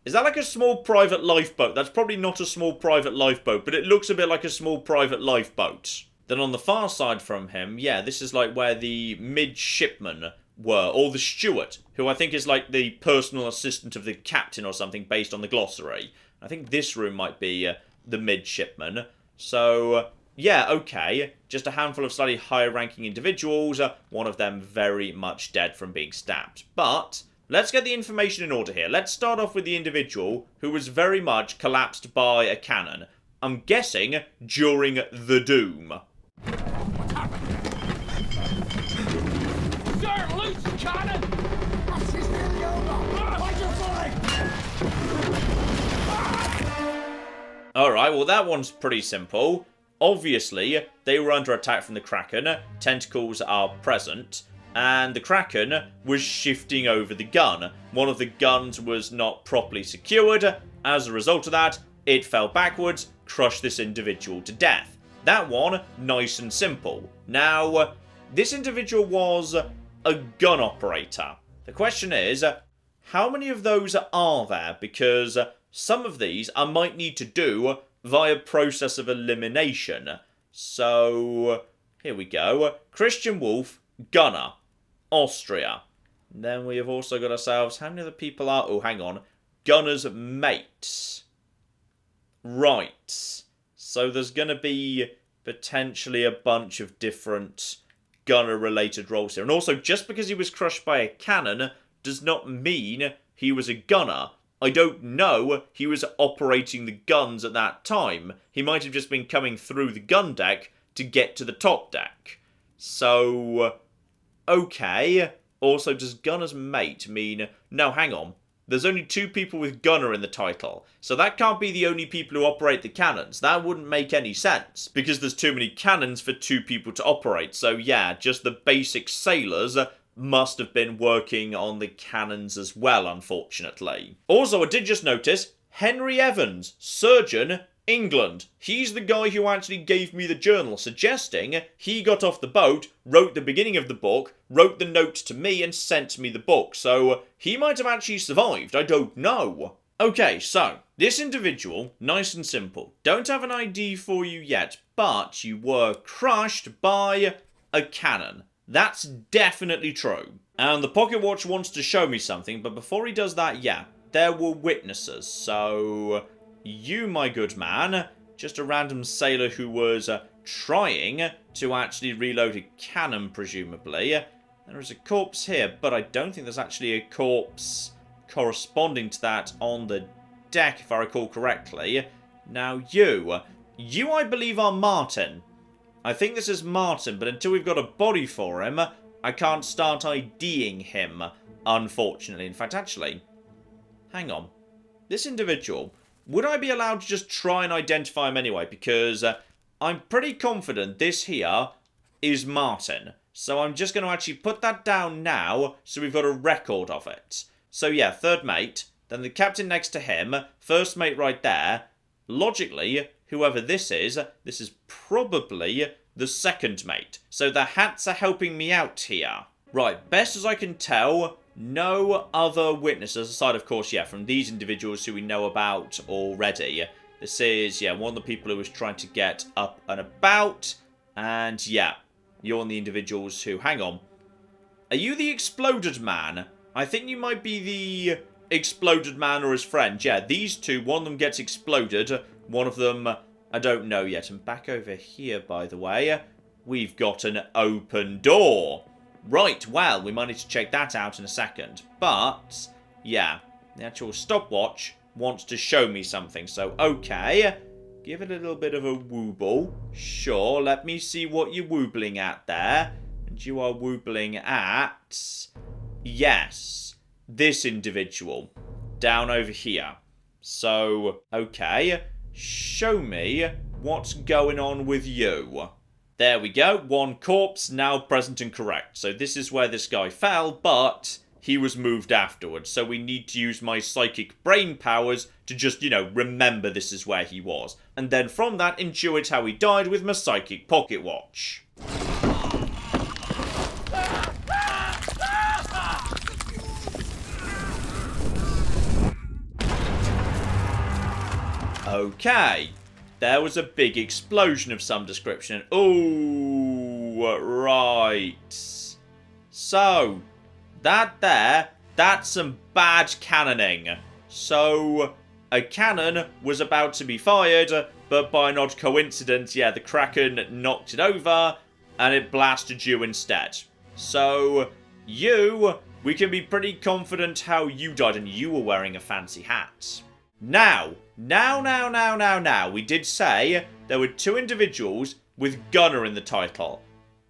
Is that like a small private lifeboat? That's probably not a small private lifeboat, but it looks a bit like a small private lifeboat. Then on the far side from him, yeah, this is like where the midshipmen were, or the steward, who I think is like the personal assistant of the captain or something based on the glossary. I think this room might be the midshipman. So, yeah, okay, just a handful of slightly higher ranking individuals, one of them very much dead from being stabbed. But let's get the information in order here. Let's start off with the individual who was very much collapsed by a cannon. I'm guessing during the Doom. What's happening? Sir, loose the cannon! This is nearly over. Fight your flank! Alright, well that one's pretty simple. Obviously, they were under attack from the kraken. Tentacles are present. And the kraken was shifting over the gun. One of the guns was not properly secured. As a result of that, it fell backwards, crushed this individual to death. That one, nice and simple. Now, this individual was a gun operator. The question is, how many of those are there? Because some of these I might need to do via process of elimination. So, here we go. Christian Wolf, gunner, Austria. And then we have also got ourselves, how many other people are, oh, hang on, gunner's mate. Right. So there's going to be potentially a bunch of different gunner-related roles here. And also, just because he was crushed by a cannon does not mean he was a gunner. I don't know he was operating the guns at that time. He might have just been coming through the gun deck to get to the top deck. So, okay. Also, does gunner's mate mean... No, hang on. There's only 2 people with gunner in the title, so that can't be the only people who operate the cannons. That wouldn't make any sense, because there's too many cannons for 2 people to operate. So yeah, just the basic sailors must have been working on the cannons as well, unfortunately. Also, I did just notice, Henry Evans, surgeon, England. He's the guy who actually gave me the journal, suggesting he got off the boat, wrote the beginning of the book, wrote the note to me and sent me the book. So he might have actually survived, I don't know. Okay, so this individual, nice and simple. Don't have an ID for you yet, but you were crushed by a cannon. That's definitely true. And the pocket watch wants to show me something, but before he does that, yeah, there were witnesses. So you, my good man, just a random sailor who was trying to actually reload a cannon, presumably. There is a corpse here, but I don't think there's actually a corpse corresponding to that on the deck, if I recall correctly. Now you I believe are Martin. I think this is Martin, but until we've got a body for him, I can't start IDing him, unfortunately. In fact, actually, hang on. This individual, would I be allowed to just try and identify him anyway? Because I'm pretty confident this here is Martin. So I'm just going to actually put that down now so we've got a record of it. So yeah, third mate, then the captain next to him, first mate right there. Logically, whoever this is probably the second mate. So the hats are helping me out here. Right, best as I can tell, no other witnesses, aside of course, yeah, from these individuals who we know about already. This is, yeah, one of the people who was trying to get up and about. And yeah, you're one of the individuals who, hang on. Are you the exploded man? I think you might be the exploded man or his friend. Yeah, these two, one of them gets exploded. One of them, I don't know yet. And back over here, by the way, we've got an open door. Right, well, we might need to check that out in a second. But, yeah, the actual stopwatch wants to show me something. So, okay, give it a little bit of a wooble. Sure, let me see what you're woobling at there. And you are woobling at, yes, this individual down over here. So, okay, show me what's going on with you. There we go, one corpse, now present and correct. So this is where this guy fell, but he was moved afterwards. So we need to use my psychic brain powers to just, you know, remember this is where he was. And then from that, intuit how he died with my psychic pocket watch. Okay. There was a big explosion of some description. Oh, right. So, that's some bad cannoning. So, a cannon was about to be fired, but by an odd coincidence, yeah, the kraken knocked it over, and it blasted you instead. So, we can be pretty confident how you died, and you were wearing a fancy hat. Now, we did say there were two individuals with Gunner in the title.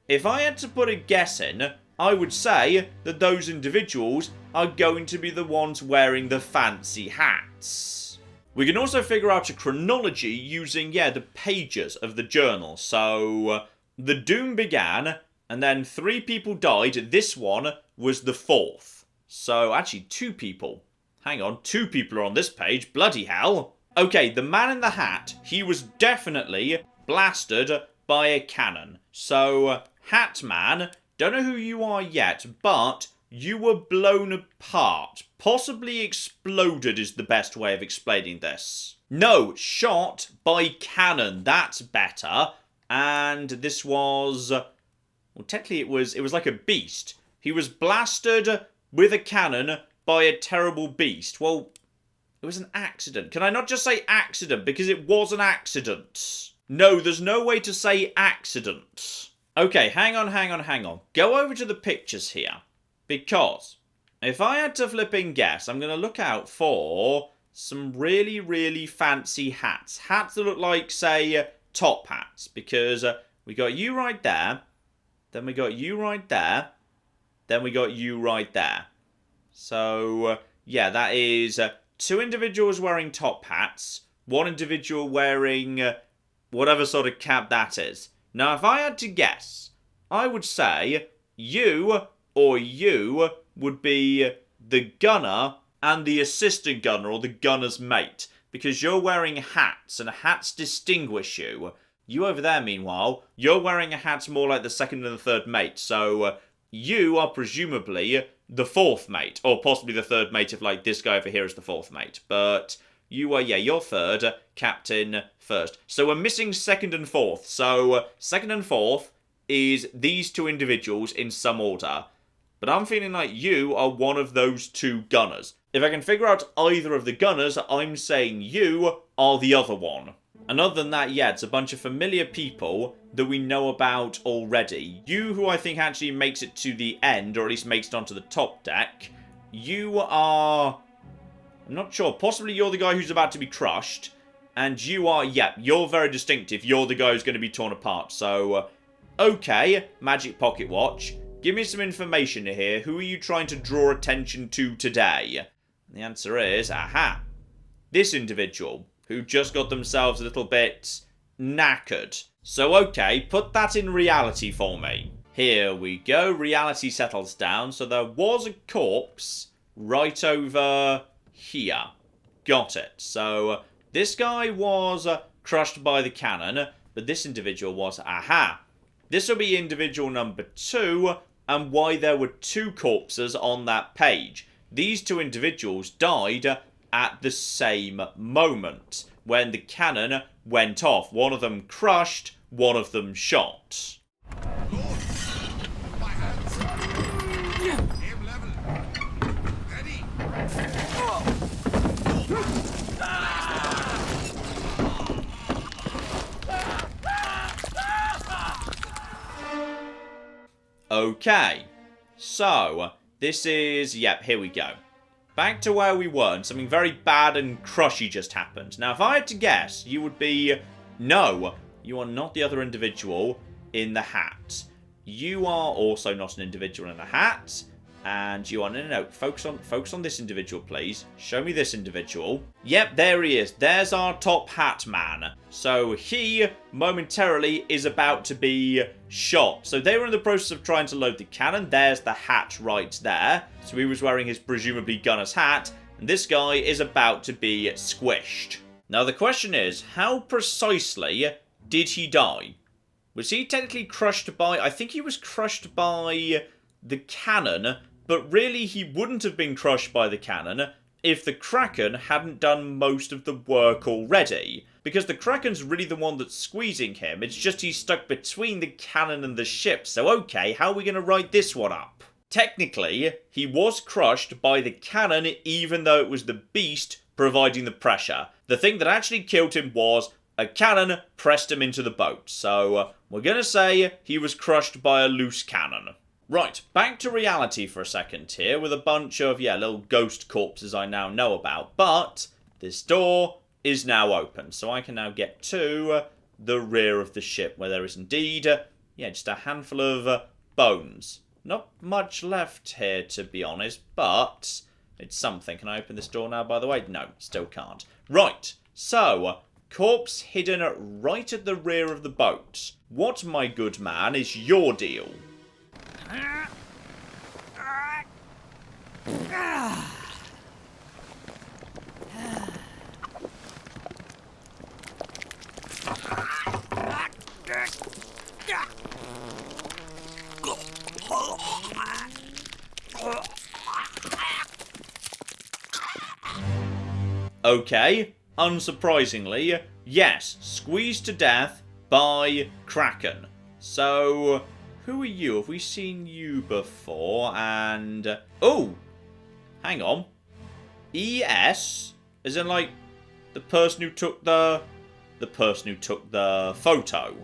If I had to put a guess in, I would say that those individuals are going to be the ones wearing the fancy hats. We can also figure out a chronology using, yeah, the pages of the journal. So, the doom began, and then 3 people died. This one was the 4th. So, actually, 2 people. Hang on, 2 people are on this page. Bloody hell. Okay, the man in the hat, he was definitely blasted by a cannon. So, Hat Man, don't know who you are yet, but you were blown apart. Possibly exploded is the best way of explaining this. No, shot by cannon. That's better. And this was, well, technically it was like a beast. He was blasted with a cannon by a terrible beast. Well, it was an accident. Can I not just say accident? Because it was an accident. No, there's no way to say accident. Okay, hang on. Go over to the pictures here. Because if I had to flipping guess, I'm going to look out for some really, really fancy hats. Hats that look like, say, top hats. Because we got you right there. Then we got you right there. Then we got you right there. So, yeah, that is 2 individuals wearing top hats, 1 individual wearing whatever sort of cap that is. Now, if I had to guess, I would say you would be the gunner and the assistant gunner, or the gunner's mate, because you're wearing hats, and hats distinguish you. You over there, meanwhile, you're wearing a hat more like the second and the third mate, so you are presumably the 4th mate, or possibly the 3rd mate if, like, this guy over here is the 4th mate. But you are, yeah, you're 3rd, captain 1st. So we're missing 2nd and 4th. So 2nd and 4th is these 2 individuals in some order. But I'm feeling like you are one of those 2 gunners. If I can figure out either of the gunners, I'm saying you are the other one. And other than that, yeah, it's a bunch of familiar people that we know about already. You, who I think actually makes it to the end, or at least makes it onto the top deck. You are, I'm not sure, possibly you're the guy who's about to be crushed. And you are, yeah, you're very distinctive. You're the guy who's going to be torn apart. So, okay, Magic Pocket Watch. Give me some information here. Who are you trying to draw attention to today? The answer is, aha, this individual, who just got themselves a little bit knackered. So okay, put that in reality for me. Here we go, reality settles down. So there was a corpse right over here. Got it. So this guy was crushed by the cannon, but this individual was, aha. This will be individual number 2, and why there were 2 corpses on that page. These 2 individuals died at the same moment when the cannon went off. One of them crushed, one of them shot. Okay, so this is, yep, here we go. Back to where we were, and something very bad and crushy just happened. Now, if I had to guess, you would be, no, you are not the other individual in the hat. You are also not an individual in the hat, and you are, no, focus on this individual, please. Show me this individual. Yep, there he is. There's our top hat man. So he, momentarily, is about to be shot. So they were in the process of trying to load the cannon. There's the hat right there. So he was wearing his presumably gunner's hat. And this guy is about to be squished. Now the question is, how precisely did he die? Was he technically crushed by... I think he was crushed by the cannon, but really he wouldn't have been crushed by the cannon if the kraken hadn't done most of the work already. Because the kraken's really the one that's squeezing him, it's just he's stuck between the cannon and the ship. So okay, how are we going to write this one up? Technically, he was crushed by the cannon even though it was the beast providing the pressure. The thing that actually killed him was a cannon pressed him into the boat. So we're going to say he was crushed by a loose cannon. Right, back to reality for a second here with a bunch of, yeah, little ghost corpses I now know about. But this door is now open, so I can now get to the rear of the ship where there is indeed, yeah, just a handful of bones. Not much left here, to be honest, but it's something. Can I open this door now, by the way? No, still can't. Right, so corpse hidden right at the rear of the boat. What, my good man, is your deal? Okay, unsurprisingly, yes, squeezed to death by Kraken. So, who are you? Have we seen you before? And, oh, hang on. ES, as in like the person who took the photo.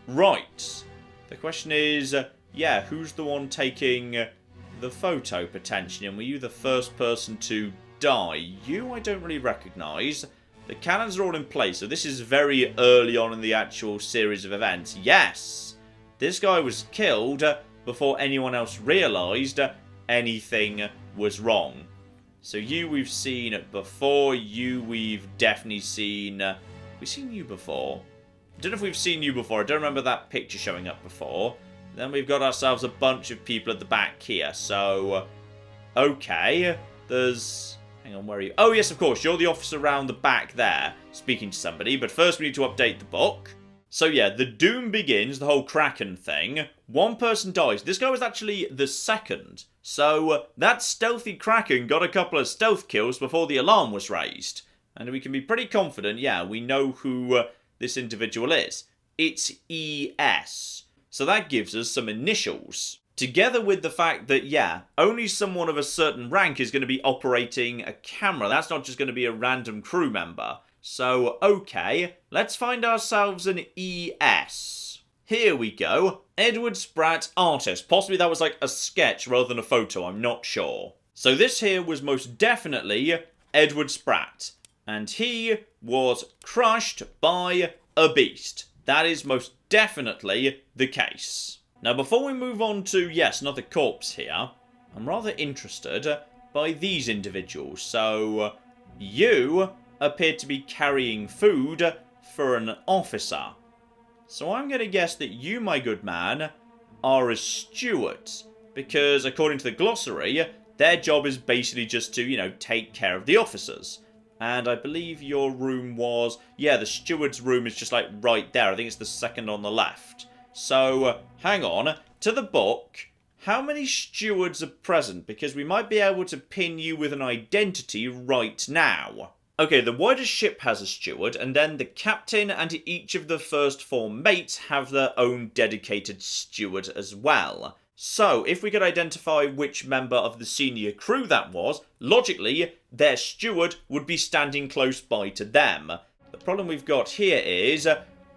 Right. The question is, yeah, who's the one taking the photo potentially? And were you the first person to die? You I don't really recognise. The cannons are all in place, so this is very early on in the actual series of events. Yes, this guy was killed before anyone else realised anything was wrong. So you we've seen before, you we've definitely seen... we've seen you before. I don't know if we've seen you before, I don't remember that picture showing up before. Then we've got ourselves a bunch of people at the back here, so... okay, there's... hang on, where are you? Oh, yes, of course, you're the officer around the back there, speaking to somebody. But first we need to update the book. So yeah, the doom begins, the whole Kraken thing. One person dies. This guy was actually the second. So that stealthy Kraken got a couple of stealth kills before the alarm was raised. And we can be pretty confident, yeah, we know who this individual is. It's ES. So that gives us some initials. Together with the fact that, yeah, only someone of a certain rank is going to be operating a camera. That's not just going to be a random crew member. So, okay, let's find ourselves an ES. Here we go. Edward Spratt, artist. Possibly that was like a sketch rather than a photo, I'm not sure. So this here was most definitely Edward Spratt. And he was crushed by a beast. That is most definitely the case. Now, before we move on to, yes, another corpse here, I'm rather interested by these individuals. So, you appear to be carrying food for an officer. So I'm going to guess that you, my good man, are a steward. Because according to the glossary, their job is basically just to, you know, take care of the officers. And I believe your room was... Yeah, the steward's room is just like right there. I think it's the second on the left. So, hang on. To the book, how many stewards are present? Because we might be able to pin you with an identity right now. Okay, the wider ship has a steward, and then the captain and each of the first 4 mates have their own dedicated steward as well. So, if we could identify which member of the senior crew that was, logically, their steward would be standing close by to them. The problem we've got here is,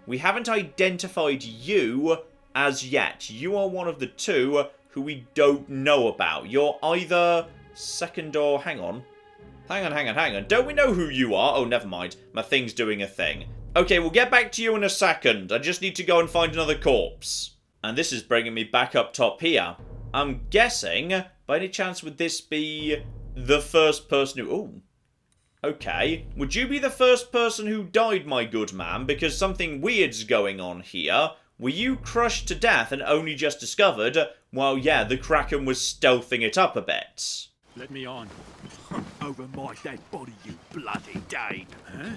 we haven't identified you as yet. You are one of the 2 who we don't know about. You're either second or... Hang on. Don't we know who you are? Oh, never mind. My thing's doing a thing. Okay, we'll get back to you in a second. I just need to go and find another corpse. And this is bringing me back up top here. I'm guessing, by any chance, would this be the first person who... Ooh. Okay. Would you be the first person who died, my good man? Because something weird's going on here. Were you crushed to death and only just discovered? Well, yeah, the kraken was stealthing it up a bit. Let me on. Over my dead body, you bloody Dane. Huh?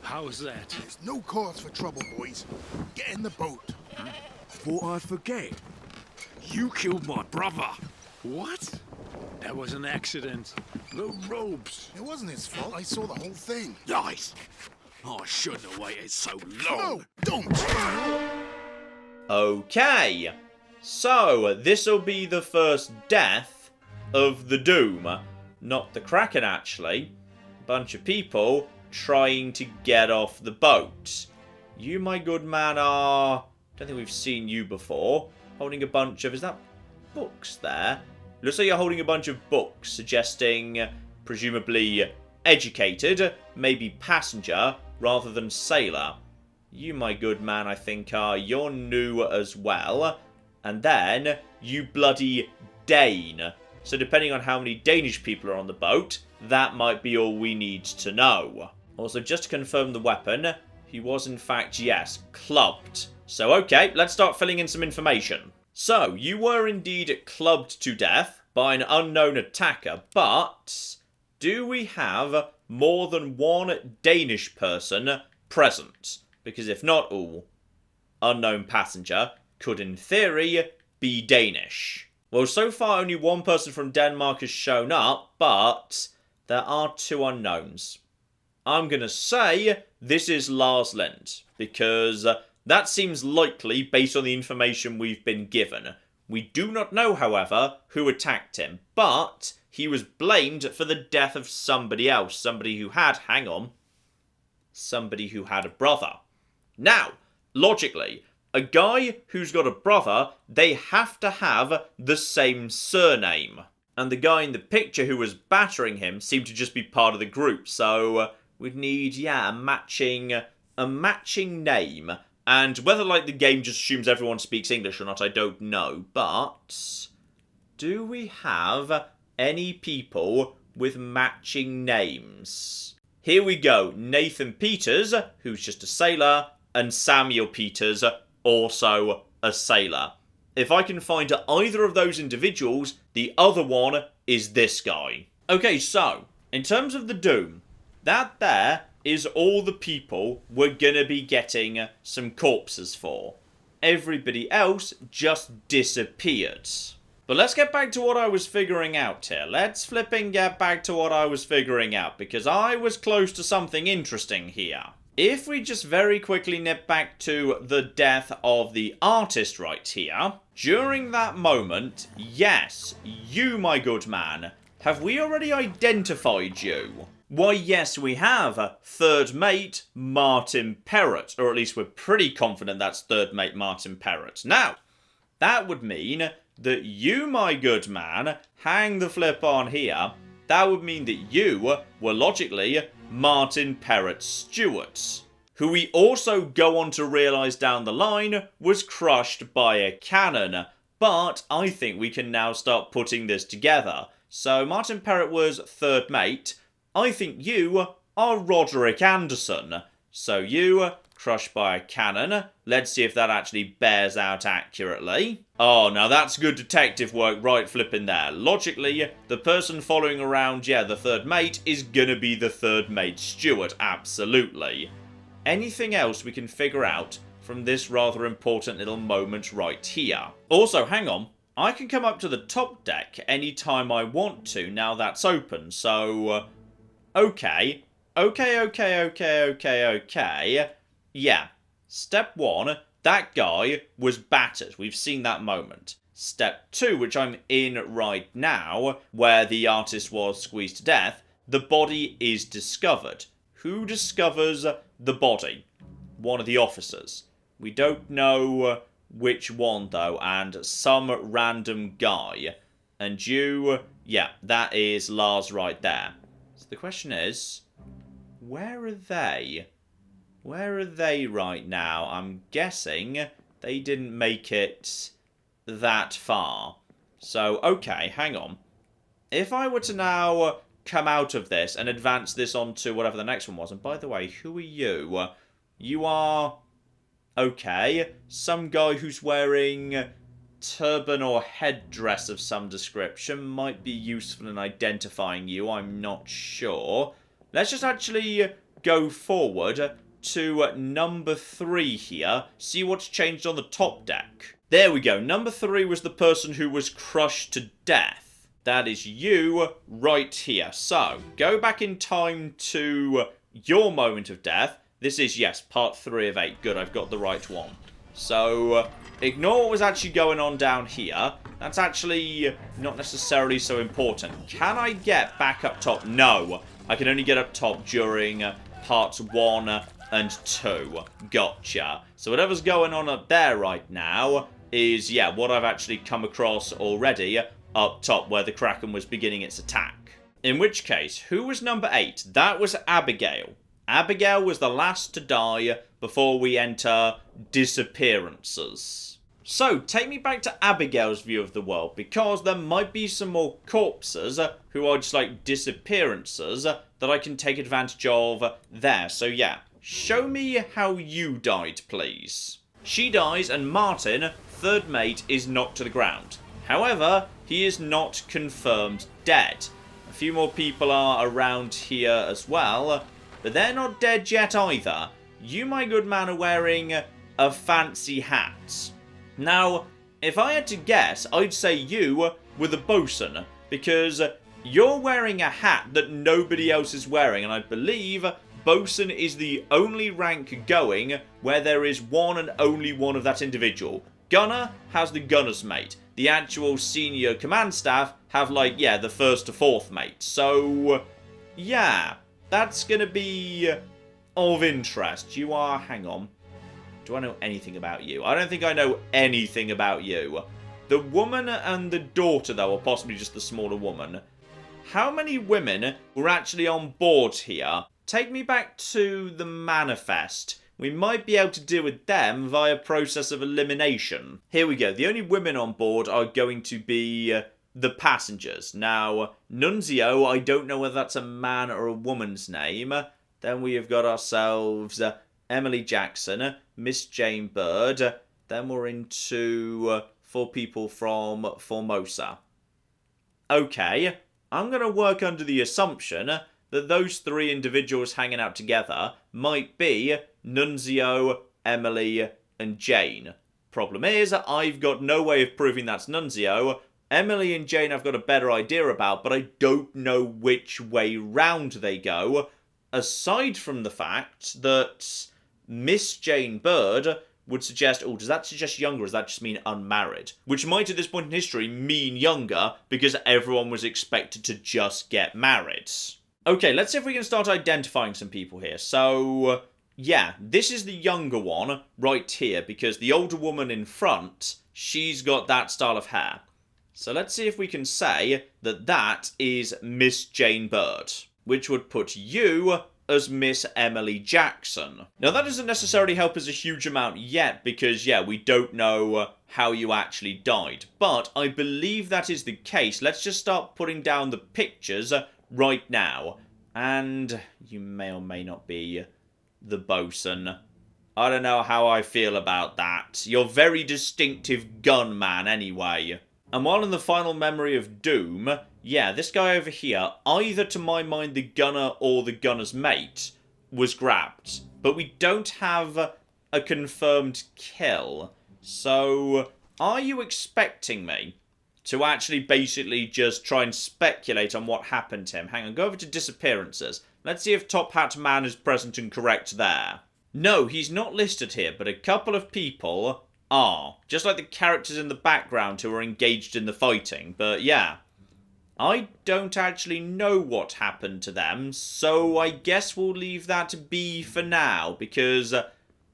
How's that? There's no cause for trouble, boys. Get in the boat. Thought I'd forget. You killed my brother. What? That was an accident. The ropes. It wasn't his fault. I saw the whole thing. Nice. I shouldn't have waited so long. No, don't. Okay. So, this'll be the first death of the Doom. Not the Kraken, actually. A bunch of people trying to get off the boat. You, my good man, are... don't think we've seen you before. Holding a bunch of... is that books there? Looks like you're holding a bunch of books, suggesting, presumably, educated, maybe passenger, rather than sailor. You, my good man, I think are... you're new as well. And then, you bloody Dane. So depending on how many Danish people are on the boat, that might be all we need to know. Also, just to confirm the weapon, he was in fact, yes, clubbed. So okay, let's start filling in some information. So, you were indeed clubbed to death by an unknown attacker, but do we have more than one Danish person present? Because if not, unknown passenger could in theory be Danish. Well, so far only one person from Denmark has shown up, but there are 2 unknowns. I'm going to say this is Lars Lind, because that seems likely based on the information we've been given. We do not know, however, who attacked him, but he was blamed for the death of somebody else, somebody who had, somebody who had a brother. Now, logically, a guy who's got a brother, they have to have the same surname. And the guy in the picture who was battering him seemed to just be part of the group, so we'd need, yeah, a matching name. And whether, like, the game just assumes everyone speaks English or not, I don't know. But do we have any people with matching names? Here we go. Nathan Peters, who's just a sailor, and Samuel Peters, also a sailor. If I can find either of those individuals, the other one is this guy. Okay, so, in terms of the Doom, that there is all the people we're gonna be getting some corpses for. Everybody else just disappeared. But let's get back to what I was figuring out here. Let's flipping get back to what I was figuring out, because I was close to something interesting here. If we just very quickly nip back to the death of the artist right here, during that moment, yes, you, my good man, have we already identified you? Why, yes, we have. Third mate, Martin Perrott, or at least we're pretty confident that's third mate Martin Perrott. Now, that would mean that you, my good man, hang the flip on here, that would mean that you were logically Martin Perrott's steward, who we also go on to realise down the line was crushed by a cannon. But I think we can now start putting this together. So Martin Perrott was third mate. I think you are Roderick Anderson. So you crushed by a cannon. Let's see if that actually bears out accurately. Oh, now that's good detective work right flipping there. Logically, the person following around, yeah, the third mate is gonna be the third mate's steward, absolutely. Anything else we can figure out from this rather important little moment right here? Also, hang on. I can come up to the top deck anytime I want to now that's open, so... Okay. Okay. Yeah. Step 1, that guy was battered. We've seen that moment. Step 2, which I'm in right now, where the artist was squeezed to death, the body is discovered. Who discovers the body? One of the officers. We don't know which one, though, and some random guy. And you... Yeah, that is Lars right there. So the question is... Where are they? Where are they right now? I'm guessing they didn't make it that far. So, okay, hang on. If I were to now come out of this and advance this onto whatever the next one was, and by the way, who are you? You are... Okay, some guy who's wearing turban or headdress of some description might be useful in identifying you, I'm not sure. Let's just actually go forward to number 3 here, see what's changed on the top deck. There we go, number 3 was the person who was crushed to death. That is you right here. So, go back in time to your moment of death. This is, yes, part 3 of 8. Good, I've got the right one. So, ignore what was actually going on down here. That's actually not necessarily so important. Can I get back up top? No. I can only get up top during parts 1 and 2. Gotcha. So whatever's going on up there right now is, yeah, what I've actually come across already up top where the kraken was beginning its attack. In which case, who was number 8? That was Abigail. Abigail was the last to die before we enter disappearances. So, take me back to Abigail's view of the world, because there might be some more corpses who are just like disappearances that I can take advantage of there. So yeah, show me how you died, please. She dies and Martin, third mate, is knocked to the ground. However, he is not confirmed dead. A few more people are around here as well, but they're not dead yet either. You, my good man, are wearing a fancy hat. Now, if I had to guess, I'd say you were the bosun, because you're wearing a hat that nobody else is wearing, and I believe bosun is the only rank going where there is one and only one of that individual. Gunner has the gunner's mate. The actual senior command staff have, like, yeah, the 1st to 4th mate. So, yeah, that's gonna be of interest. You are, hang on. Do I know anything about you? I don't think I know anything about you. The woman and the daughter, though, or possibly just the smaller woman. How many women were actually on board here? Take me back to the manifest. We might be able to deal with them via process of elimination. Here we go. The only women on board are going to be the passengers. Now, Nunzio, I don't know whether that's a man or a woman's name. Then we have got ourselves Emily Jackson, Miss Jane Bird. Then we're into 4 people from Formosa. Okay, I'm going to work under the assumption that those 3 individuals hanging out together might be Nunzio, Emily, and Jane. Problem is, I've got no way of proving that's Nunzio. Emily and Jane I've got a better idea about, but I don't know which way round they go, aside from the fact that Miss Jane Bird would suggest, oh, does that suggest younger, or does that just mean unmarried? Which might, at this point in history, mean younger, because everyone was expected to just get married. Okay, let's see if we can start identifying some people here. So, yeah, this is the younger one right here, because the older woman in front, she's got that style of hair. So let's see if we can say that that is Miss Jane Bird, which would put you as Miss Emily Jackson. Now, that doesn't necessarily help us a huge amount yet, because, yeah, we don't know how you actually died. But I believe that is the case. Let's just start putting down the pictures right now. And you may or may not be the bosun. I don't know how I feel about that. You're very distinctive gunman anyway. And while in the final memory of Doom, yeah, this guy over here, either to my mind the gunner or the gunner's mate, was grabbed. But we don't have a confirmed kill. So, are you expecting me to actually basically just try and speculate on what happened to him? Hang on, go over to disappearances. Let's see if Top Hat Man is present and correct there. No, he's not listed here, but a couple of people are. Just like the characters in the background who are engaged in the fighting. But yeah, I don't actually know what happened to them, so I guess we'll leave that be for now, because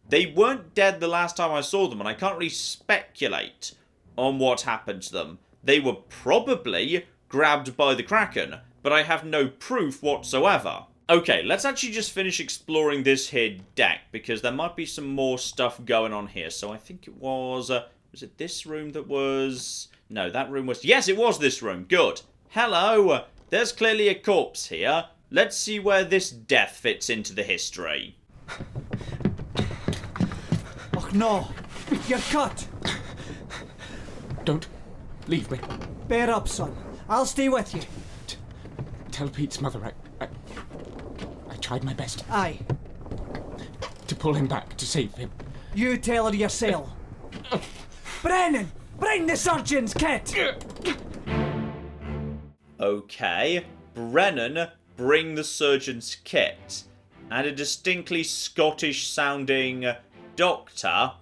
they weren't dead the last time I saw them, and I can't really speculate on what happened to them. They were probably grabbed by the kraken, but I have no proof whatsoever. Okay, let's actually just finish exploring this here deck, because there might be some more stuff going on here. So I think it was it this room that was... No, that room was... Yes, it was this room. Good. Hello. There's clearly a corpse here. Let's see where this death fits into the history. Och no, you're cut. Don't leave me. Bear up, son. I'll stay with you. Tell Pete's mother I tried my best Aye, to pull him back, to save him. you tell her yourself. Brennan, bring the surgeon's kit. Okay, Brennan, bring the surgeon's kit. And a distinctly Scottish-sounding doctor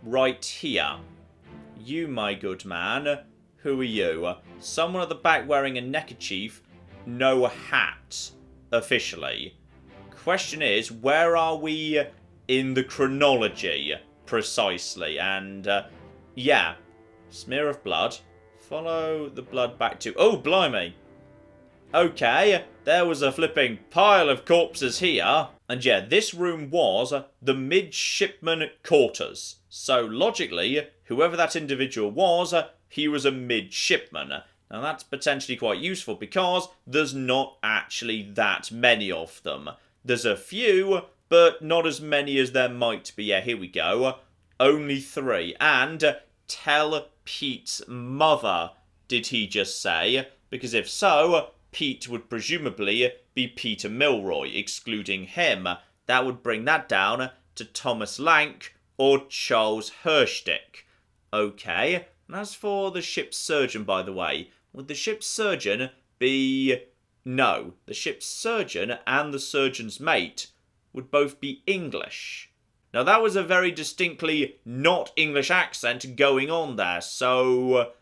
right here. You, my good man, who are you? Someone at the back wearing a neckerchief, no hat, officially. Question is, where are we in the chronology, precisely? And, yeah, smear of blood. Follow the blood back to... Oh, blimey. Okay, there was a flipping pile of corpses here. And yeah, this room was the midshipman quarters. So, logically, whoever that individual was, he was a midshipman. Now, that's potentially quite useful because there's not actually that many of them. There's a few, but not as many as there might be. Yeah, here we go. Only 3. And tell Pete's mother, did he just say? Because if so, Pete would presumably be Peter Milroy, excluding him. That would bring that down to Thomas Lank or Charles Hershtick. Okay, and as for the ship's surgeon, by the way, would the ship's surgeon be... No, the ship's surgeon and the surgeon's mate would both be English. Now, that was a very distinctly not English accent going on there, so...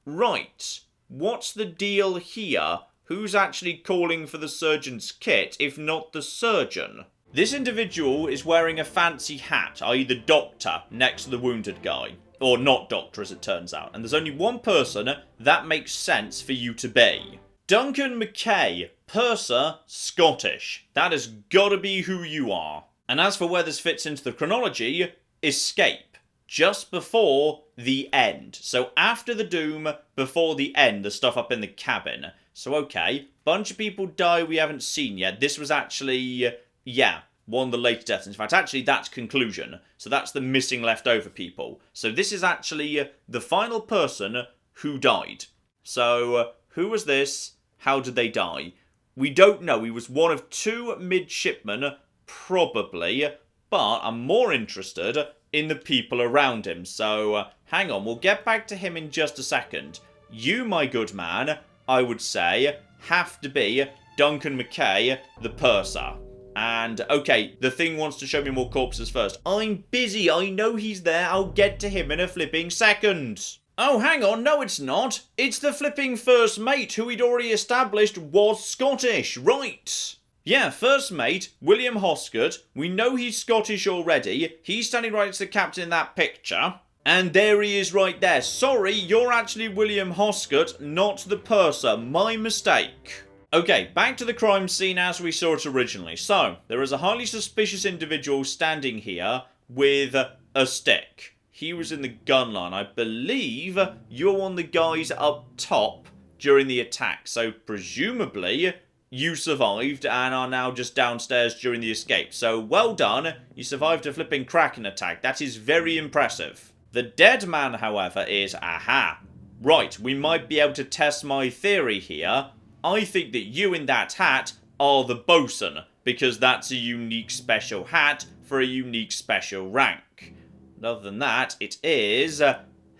Right, what's the deal here? Who's actually calling for the surgeon's kit, if not the surgeon? This individual is wearing a fancy hat, i.e. the doctor, next to the wounded guy. Or not doctor, as it turns out. And there's only one person that makes sense for you to be. Duncan McKay, purser, Scottish. That has got to be who you are. And as for where this fits into the chronology, escape. Just before the end. So after the doom, before the end, the stuff up in the cabin. So okay, bunch of people die we haven't seen yet. This was actually, yeah, one of the later deaths. In fact, actually, that's conclusion. So that's the missing leftover people. So this is actually the final person who died. So who was this? How did they die? We don't know. He was one of 2 midshipmen, probably. But I'm more interested in the people around him. So hang on, we'll get back to him in just a second. You, my good man, I would say, have to be Duncan McKay, the purser. And, okay, the thing wants to show me more corpses first. I'm busy, I know he's there, I'll get to him in a flipping second. Oh, hang on, no it's not. It's the flipping first mate who we'd already established was Scottish, right? Yeah, first mate, William Hosgood. We know he's Scottish already. He's standing right next to the captain in that picture. And there he is right there. Sorry, you're actually William Hosgood, not the purser. My mistake. Okay, back to the crime scene as we saw it originally. So, there is a highly suspicious individual standing here with a stick. He was in the gun line. I believe you're one of the guys up top during the attack. So, presumably, you survived and are now just downstairs during the escape. So, well done. You survived a flipping kraken attack. That is very impressive. The dead man, however, is... Aha. Right, we might be able to test my theory here. I think that you in that hat are the bosun, because that's a unique special hat for a unique special rank. And other than that, it is...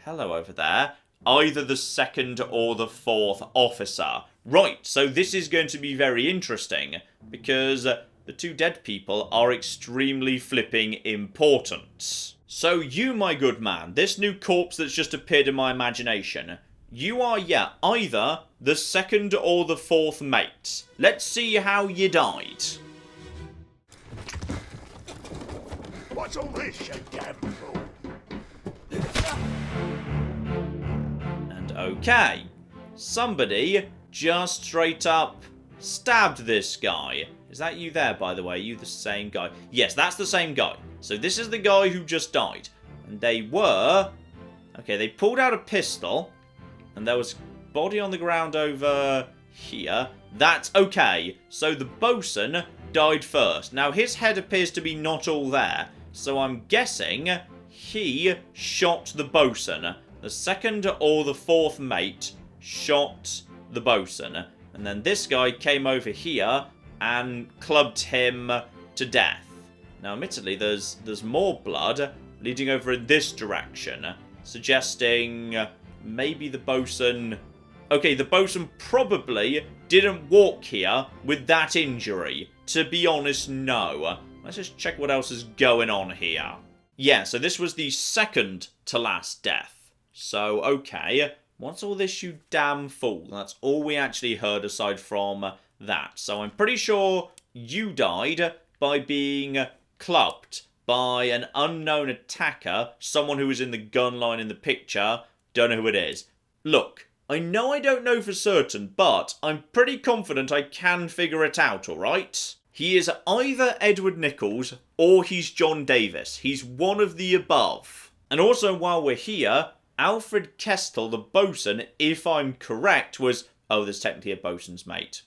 hello over there. Either the second or the fourth officer. Right, so this is going to be very interesting, because the two dead people are extremely flipping important. So you, my good man, this new corpse that's just appeared in my imagination, you are, yeah, either the second or the fourth mate. Let's see how you died. What's all this, you damn fool? And okay, somebody just straight up stabbed this guy. Is that you there, by the way? Are you the same guy? Yes, that's the same guy. So this is the guy who just died. And they were... Okay, they pulled out a pistol. And there was body on the ground over here. That's okay. So the bosun died first. Now, his head appears to be not all there. So I'm guessing he shot the bosun. The second or the fourth mate shot the bosun. And then this guy came over here and clubbed him to death. Now, admittedly, there's more blood leading over in this direction, suggesting maybe the bosun... Okay, the bosun probably didn't walk here with that injury. To be honest, no. Let's just check what else is going on here. Yeah, so this was the second to last death. So, okay, what's all this, you damn fool? That's all we actually heard aside from that. So I'm pretty sure you died by being clubbed by an unknown attacker, someone who was in the gun line in the picture. Don't know who it is. Look, I know I don't know for certain, but I'm pretty confident I can figure it out, alright? He is either Edward Nichols or he's John Davis. He's one of the above. And also, while we're here, Alfred Kestel, the bosun, if I'm correct, was... Oh, there's technically a bosun's mate.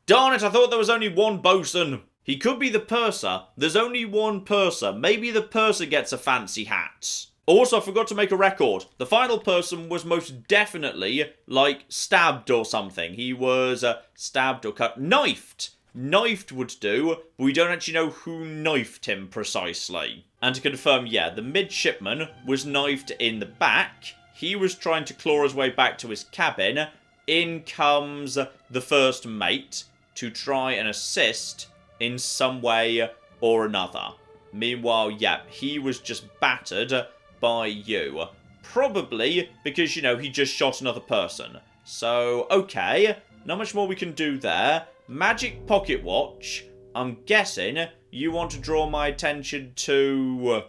Darn it, I thought there was only one bosun. He could be the purser. There's only one purser. Maybe the purser gets a fancy hat. Also, I forgot to make a record. The final person was most definitely, like, stabbed or something. He was stabbed or cut. Knifed. Knifed would do, but we don't actually know who knifed him precisely. And to confirm, yeah, the midshipman was knifed in the back. He was trying to claw his way back to his cabin. In comes the first mate to try and assist in some way or another. Meanwhile, yeah, he was just battered by you. Probably because, you know, he just shot another person. So, okay, not much more we can do there. Magic pocket watch. I'm guessing you want to draw my attention to...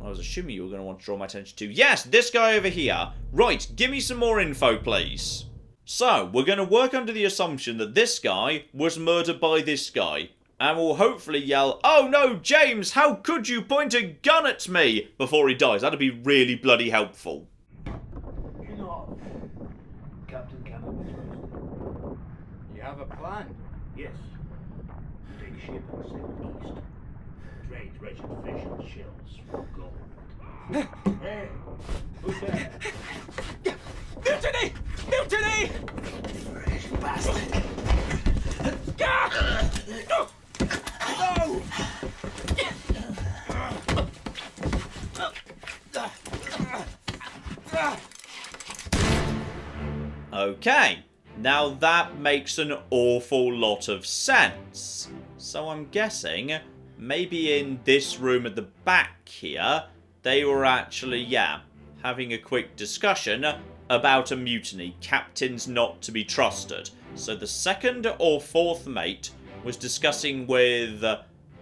I was assuming you were going to want to draw my attention to... Yes, this guy over here. Right, give me some more info, please. So, we're going to work under the assumption that this guy was murdered by this guy. And we'll hopefully yell, "Oh no, James, how could you point a gun at me?" before he dies. That'd be really bloody helpful. King off. Captain Campbell. You have a plan? Yes. Take ship and sail east. Trade wretched fish and shells for gold. Hey, who's there? Mutiny! Mutiny! Fresh bastard! No! Okay, now that makes an awful lot of sense. So I'm guessing maybe in this room at the back here, they were actually, yeah, having a quick discussion about a mutiny, captains not to be trusted. So the second or fourth mate was discussing with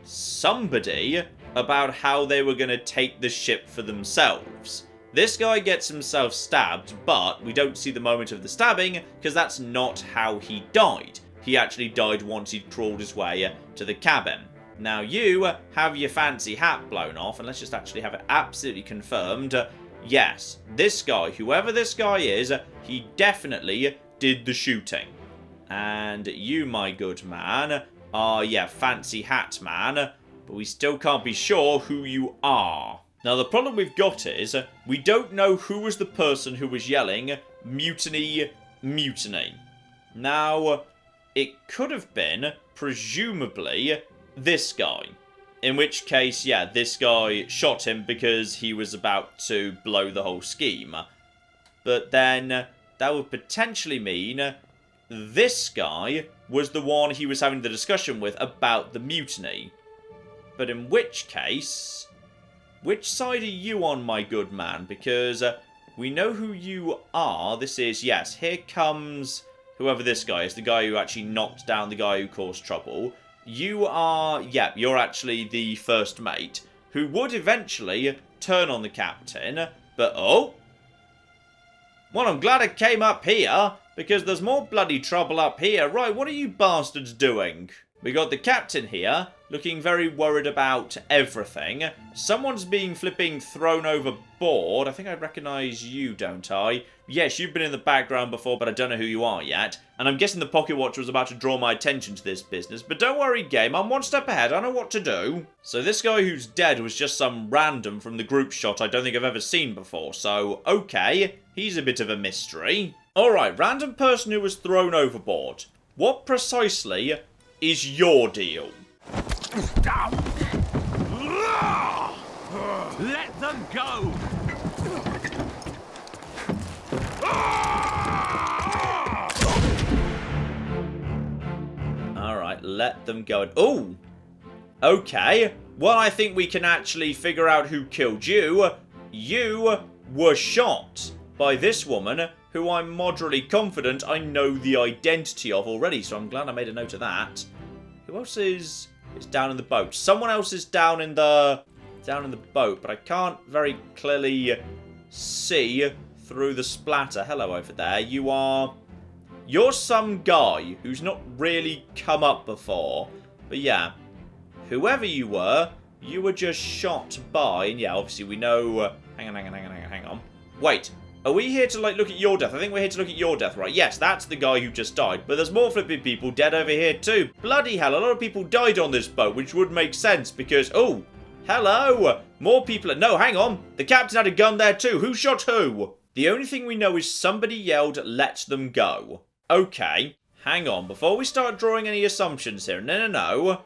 somebody about how they were going to take the ship for themselves. This guy gets himself stabbed, but we don't see the moment of the stabbing because that's not how he died. He actually died once he'd crawled his way to the cabin. Now you have your fancy hat blown off, and let's just actually have it absolutely confirmed. Yes, this guy, whoever this guy is, he definitely did the shooting. And you, my good man, are, yeah, Fancy Hat Man. But we still can't be sure who you are. Now, the problem we've got is we don't know who was the person who was yelling, mutiny, mutiny. Now, it could have been, presumably, this guy. In which case, yeah, this guy shot him because he was about to blow the whole scheme. But then, that would potentially mean this guy was the one he was having the discussion with about the mutiny. But in which case, which side are you on, my good man? Because we know who you are. This is, yes, here comes whoever this guy is, the guy who actually knocked down the guy who caused trouble. You are, yeah, you're actually the first mate, who would eventually turn on the captain, but oh. Well, I'm glad it came up here, because there's more bloody trouble up here. Right, what are you bastards doing? We got the captain here, looking very worried about everything. Someone's being flipping thrown overboard. I think I recognise you, don't I? Yes, you've been in the background before, but I don't know who you are yet. And I'm guessing the pocket watch was about to draw my attention to this business. But don't worry, game, I'm one step ahead. I know what to do. So this guy who's dead was just some random from the group shot I don't think I've ever seen before. So, okay, he's a bit of a mystery. Alright, random person who was thrown overboard. What precisely is your deal? Let them go! Alright, let them go. Oh! Okay. Well, I think we can actually figure out who killed you. You were shot by this woman, who I'm moderately confident I know the identity of already, so I'm glad I made a note of that. Who else is down in the boat? Someone else is down in the boat, but I can't very clearly see through the splatter. Hello over there. You're some guy who's not really come up before. But yeah, whoever you were just shot by, and yeah, obviously we know, hang on. Wait, are we here to, like, look at your death? I think we're here to look at your death, right? Yes, that's the guy who just died. But there's more flipping people dead over here, too. Bloody hell, a lot of people died on this boat, which would make sense because, oh, hello. More people. No, hang on. The captain had a gun there, too. Who shot who? The only thing we know is somebody yelled, let them go. Okay, hang on. Before we start drawing any assumptions here, no.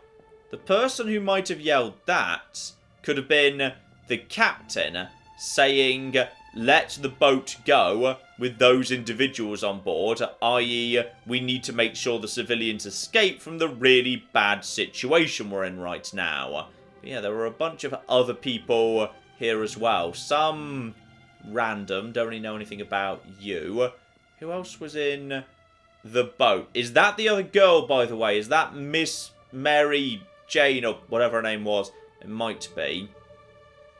The person who might have yelled that could have been the captain saying, let the boat go with those individuals on board, i.e. we need to make sure the civilians escape from the really bad situation we're in right now. But yeah, there were a bunch of other people here as well. Some random, don't really know anything about you. Who else was in the boat? Is that the other girl, by the way? Is that Miss Mary Jane, or whatever her name was? It might be.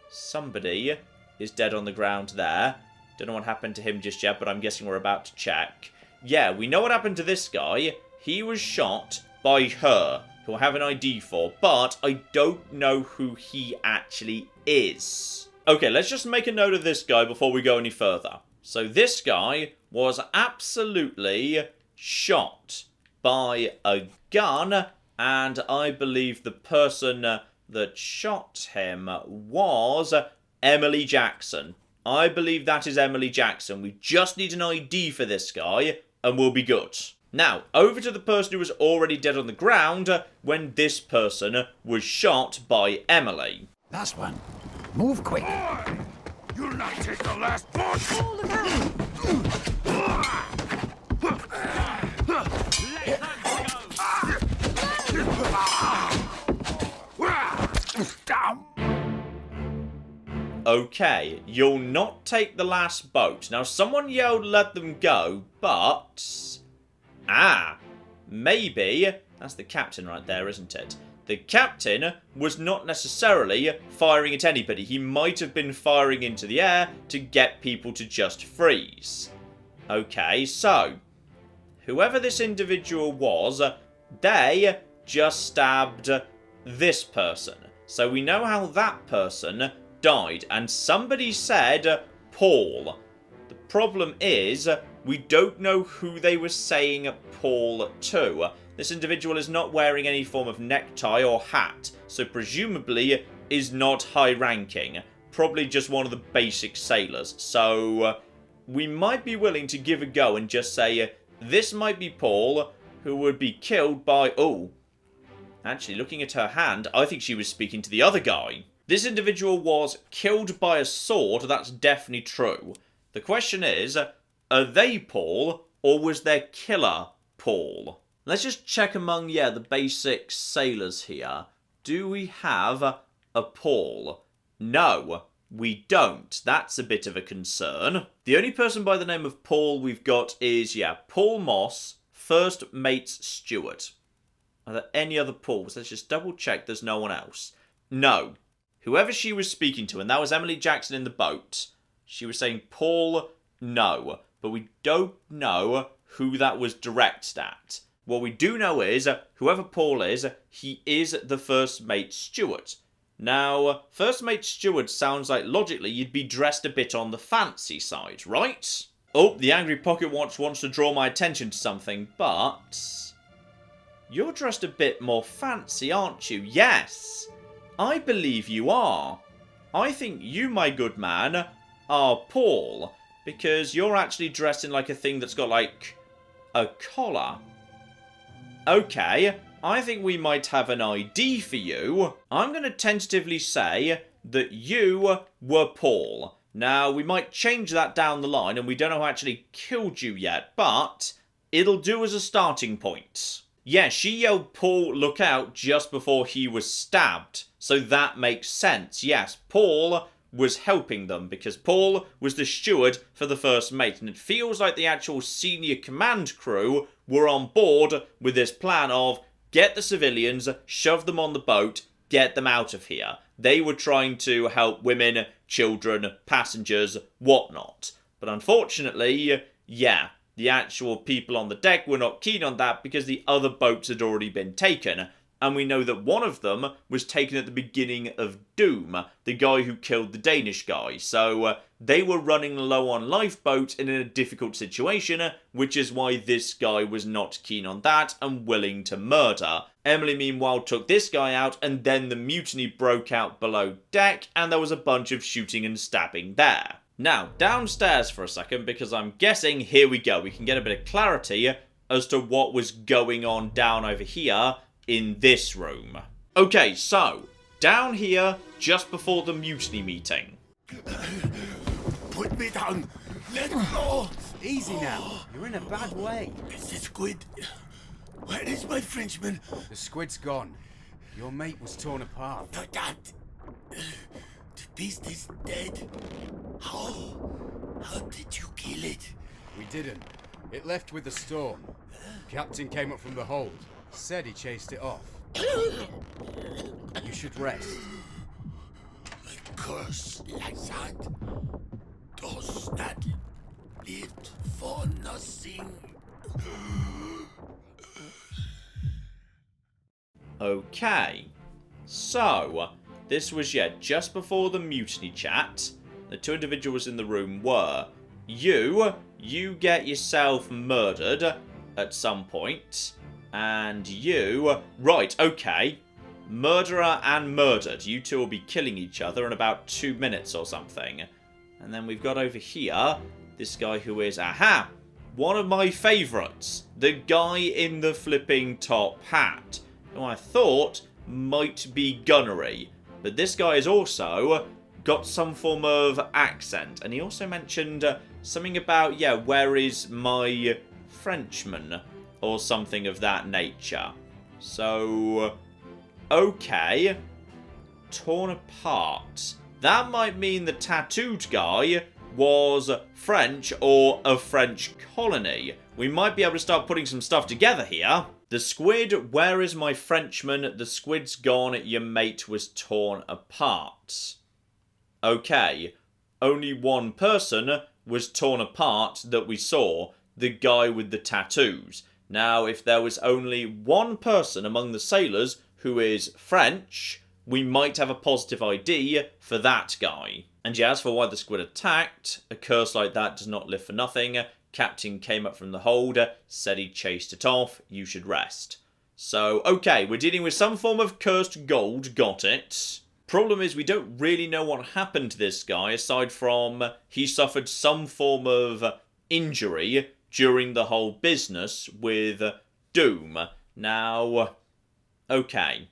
Somebody is dead on the ground there. Don't know what happened to him just yet, but I'm guessing we're about to check. Yeah, we know what happened to this guy. He was shot by her, who I have an ID for, but I don't know who he actually is. Okay, let's just make a note of this guy before we go any further. So this guy was absolutely shot by a gun, and I believe the person that shot him was Emily Jackson. I believe that is Emily Jackson. We just need an ID for this guy, and we'll be good. Now, over to the person who was already dead on the ground when this person was shot by Emily. Last one. Move quick. Boy! You'll not take the last punch! Let them Down! Okay, you'll not take the last boat. Now, someone yelled, let them go, but... maybe... That's the captain right there, isn't it? The captain was not necessarily firing at anybody. He might have been firing into the air to get people to just freeze. Okay, so... whoever this individual was, they just stabbed this person. So we know how that person died, and somebody said Paul. The problem is, we don't know who they were saying Paul to. This individual is not wearing any form of necktie or hat, so presumably is not high-ranking. Probably just one of the basic sailors. So we might be willing to give a go and just say, this might be Paul, who would be killed by... Oh, actually, looking at her hand, I think she was speaking to the other guy. This individual was killed by a sword, that's definitely true. The question is, are they Paul, or was their killer Paul? Let's just check among, the basic sailors here. Do we have a Paul? No, we don't. That's a bit of a concern. The only person by the name of Paul we've got is, Paul Moss, first mate's steward. Are there any other Pauls? Let's just double check there's no one else. No. Whoever she was speaking to, and that was Emily Jackson in the boat, she was saying Paul, no. But we don't know who that was directed at. What we do know is, whoever Paul is, he is the first mate steward. Now, first mate steward sounds like logically you'd be dressed a bit on the fancy side, right? Oh, the angry pocket watch wants to draw my attention to something, but... You're dressed a bit more fancy, aren't you? Yes, I believe you are. I think you, my good man, are Paul, because you're actually dressed in like a thing that's got like a collar. Okay, I think we might have an ID for you. I'm going to tentatively say that you were Paul. Now, we might change that down the line, and we don't know who actually killed you yet, but it'll do as a starting point. Yeah, she yelled, Paul, look out, just before he was stabbed. So that makes sense. Yes, Paul was helping them, because Paul was the steward for the first mate, and it feels like the actual senior command crew were on board with this plan of get the civilians, shove them on the boat, get them out of here. They were trying to help women, children, passengers, whatnot. But unfortunately, the actual people on the deck were not keen on that because the other boats had already been taken. And we know that one of them was taken at the beginning of Doom, the guy who killed the Danish guy. So they were running low on lifeboats and in a difficult situation, which is why this guy was not keen on that and willing to murder. Emily, meanwhile, took this guy out, and then the mutiny broke out below deck, and there was a bunch of shooting and stabbing there. Now, downstairs for a second, because I'm guessing, here we go, we can get a bit of clarity as to what was going on down over here in this room. Okay, so, down here, just before the mutiny meeting. Put me down. Let go. Easy now. You're in a bad way. Mr. Squid. Where is my Frenchman? The squid's gone. Your mate was torn apart. The cat. The beast is dead. How? How did you kill it? We didn't. It left with the storm. Captain came up from the hold. Said he chased it off. You should rest. A curse like that does not live for nothing. Okay, so this was just before the mutiny chat. The two individuals in the room were you get yourself murdered at some point, and you, right, okay, murderer and murdered. You two will be killing each other in about 2 minutes or something. And then we've got over here this guy who is, one of my favourites, the guy in the flipping top hat, who I thought might be gunnery. But this guy has also got some form of accent. And he also mentioned something about, where is my Frenchman? Or something of that nature. So, okay. Torn apart. That might mean the tattooed guy was French or a French colony. We might be able to start putting some stuff together here. The squid, where is my Frenchman? The squid's gone, your mate was torn apart. Okay, only one person was torn apart that we saw, the guy with the tattoos. Now, if there was only one person among the sailors who is French, we might have a positive ID for that guy. And as for why the squid attacked, a curse like that does not live for nothing. Captain came up from the hold, said he chased it off, you should rest. So, okay, we're dealing with some form of cursed gold, got it. Problem is we don't really know what happened to this guy, aside from he suffered some form of injury during the whole business with Doom. Now, okay,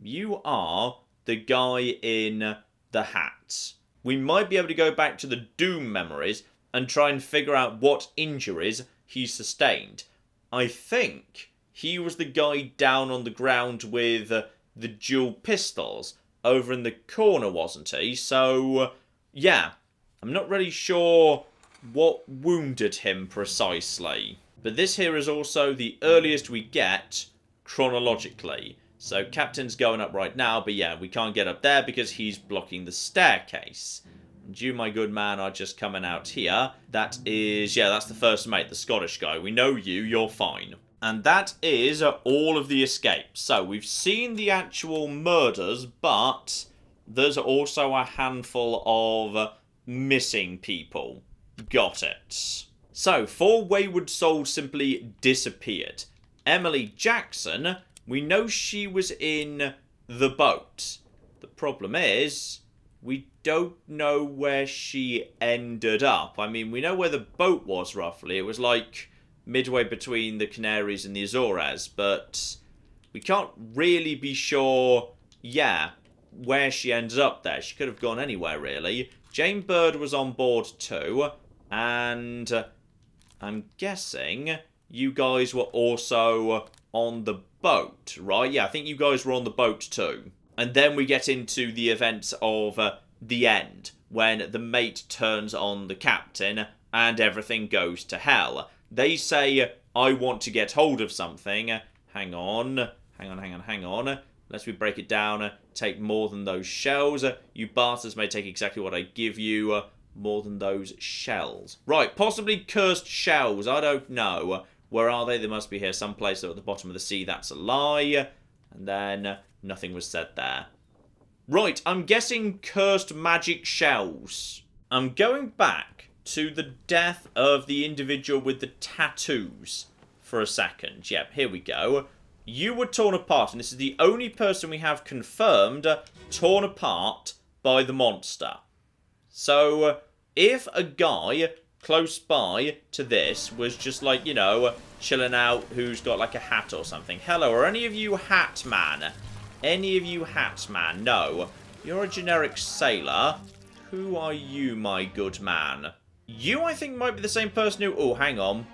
you are the guy in the hat. We might be able to go back to the Doom memories and try and figure out what injuries he sustained. I think he was the guy down on the ground with the dual pistols over in the corner, wasn't he? So, yeah, I'm not really sure what wounded him precisely. But this here is also the earliest we get chronologically. So Captain's going up right now, but yeah, we can't get up there because he's blocking the staircase. And you, my good man, are just coming out here. That is, yeah, that's the first mate, the Scottish guy. We know you, you're fine. And that is all of the escapes. So we've seen the actual murders, but there's also a handful of missing people. Got it. So, 4 wayward souls simply disappeared. Emily Jackson, we know she was in the boat. The problem is, we don't know where she ended up. I mean, we know where the boat was, roughly. It was like midway between the Canaries and the Azores, but we can't really be sure, yeah, where she ended up there. She could have gone anywhere, really. Jane Bird was on board too, and I'm guessing you guys were also on the boat, right? Yeah, I think you guys were on the boat too. And then we get into the events of the end, when the mate turns on the captain and everything goes to hell. They say, I want to get hold of something. Hang on. Lest we break it down, take more than those shells. You bastards may take exactly what I give you. More than those shells. Right, possibly cursed shells. I don't know. Where are they? They must be here someplace at the bottom of the sea. That's a lie. And then nothing was said there. Right, I'm guessing cursed magic shells. I'm going back to the death of the individual with the tattoos for a second. Yep, here we go. You were torn apart, and this is the only person we have confirmed torn apart by the monster. So, if a guy close by to this was just like, you know, chilling out, who's got like a hat or something. Hello, are any of you hat man? Any of you hat man? No. You're a generic sailor. Who are you, my good man? You, I think, might be the same person who... Oh, hang on.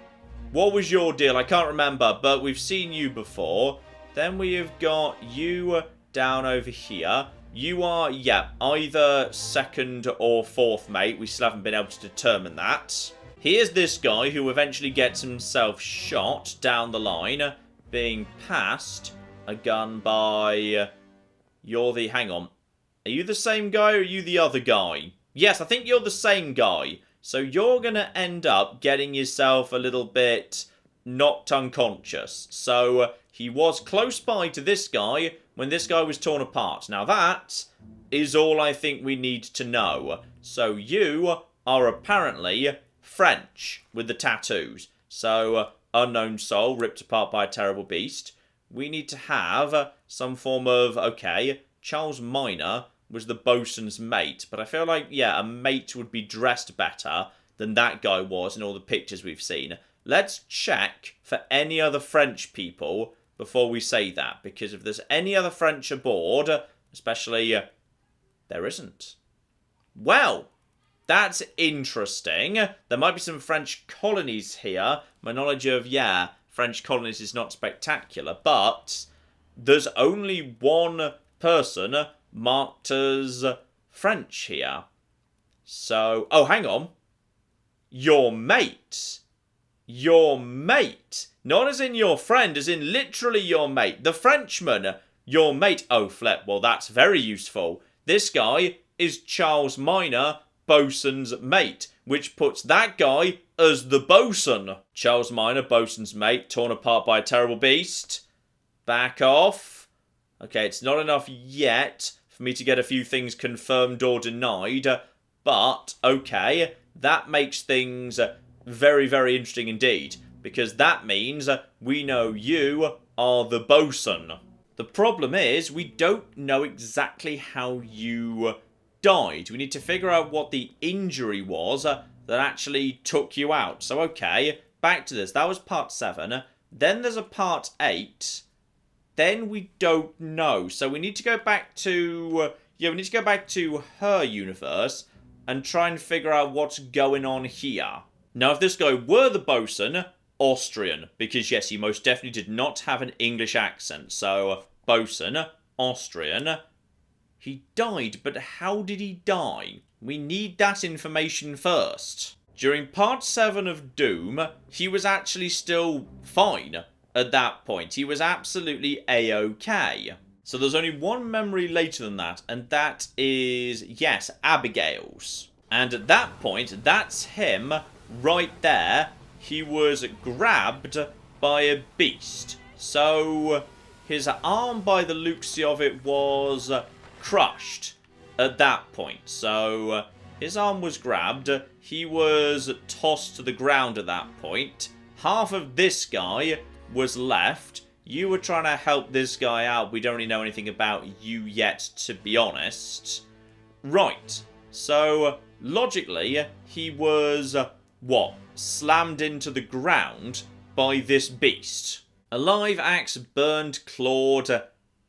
What was your deal? I can't remember, but we've seen you before. Then we have got you down over here. You are, yeah, either second or fourth mate. We still haven't been able to determine that. Here's this guy who eventually gets himself shot down the line, being passed a gun by... You're the... Hang on. Are you the same guy or are you the other guy? Yes, I think you're the same guy. So you're going to end up getting yourself a little bit knocked unconscious. So he was close by to this guy when this guy was torn apart. Now that is all I think we need to know. So you are apparently French with the tattoos. So unknown soul ripped apart by a terrible beast. We need to have some form of, okay, Charles Minor was the bosun's mate. But I feel like, yeah, a mate would be dressed better than that guy was in all the pictures we've seen. Let's check for any other French people before we say that. Because if there's any other French aboard, especially, there isn't. Well, that's interesting. There might be some French colonies here. My knowledge of, yeah, French colonies is not spectacular. But there's only one person marked as French here. So, oh, hang on. Your mate. Your mate. Not as in your friend, as in literally your mate. The Frenchman, your mate. Oh, flip. Well, that's very useful. This guy is Charles Minor, bosun's mate, which puts that guy as the bosun. Charles Minor, bosun's mate, torn apart by a terrible beast. Back off. Okay, it's not enough yet for me to get a few things confirmed or denied, but, okay, that makes things very, very interesting indeed, because that means we know you are the bosun. The problem is, we don't know exactly how you died. We need to figure out what the injury was that actually took you out. So, okay, back to this. That was part 7. Then there's a part 8. Then we don't know. So we need to go back to... we need to go back to her universe and try and figure out what's going on here. Now, if this guy were the bosun, Austrian, because yes, he most definitely did not have an English accent. So, bosun, Austrian. He died, but how did he die? We need that information first. During part 7 of Doom, he was actually still fine at that point. He was absolutely A-OK. So there's only one memory later than that, and that is, yes, Abigail's. And at that point, that's him right there. He was grabbed by a beast. So his arm, by the looks of it, was crushed at that point. So his arm was grabbed. He was tossed to the ground at that point. Half of this guy was left. You were trying to help this guy out. We don't really know anything about you yet, to be honest. Right. So, logically, he was, what? Slammed into the ground by this beast. Alive, axe, burned, clawed.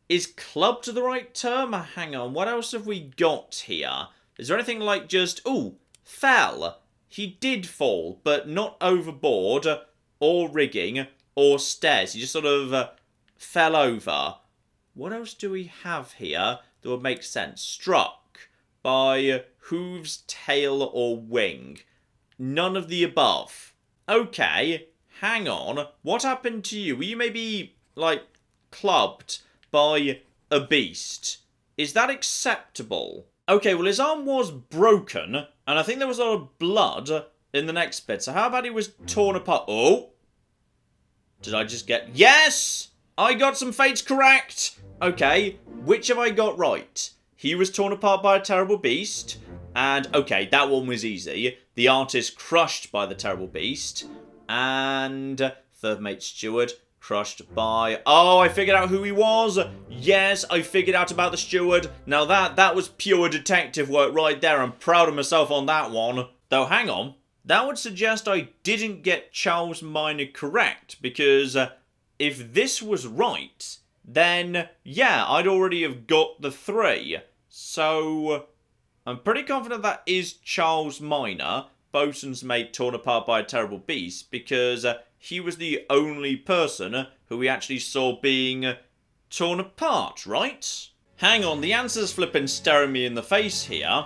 Is clubbed the right term? Hang on, what else have we got here? Is there anything like just, ooh, fell. He did fall, but not overboard, or rigging, or stairs. He just sort of fell over. What else do we have here that would make sense? Struck by hooves, tail, or wing. None of the above. Okay, hang on. What happened to you? Were you maybe, like, clubbed by a beast? Is that acceptable? Okay, well, his arm was broken, and I think there was a lot of blood in the next bit. So how about he was torn apart? Oh! Did I just get... Yes! I got some fates correct! Okay, which have I got right? He was torn apart by a terrible beast. And, okay, that one was easy. The artist crushed by the terrible beast. And third mate steward crushed by... Oh, I figured out who he was! Yes, I figured out about the steward. Now that was pure detective work right there. I'm proud of myself on that one. Though, hang on. That would suggest I didn't get Charles Minor correct, because if this was right, then, yeah, I'd already have got the 3. So, I'm pretty confident that is Charles Minor, bosun's mate torn apart by a terrible beast, because he was the only person who we actually saw being torn apart, right? Hang on, the answer's flipping staring me in the face here.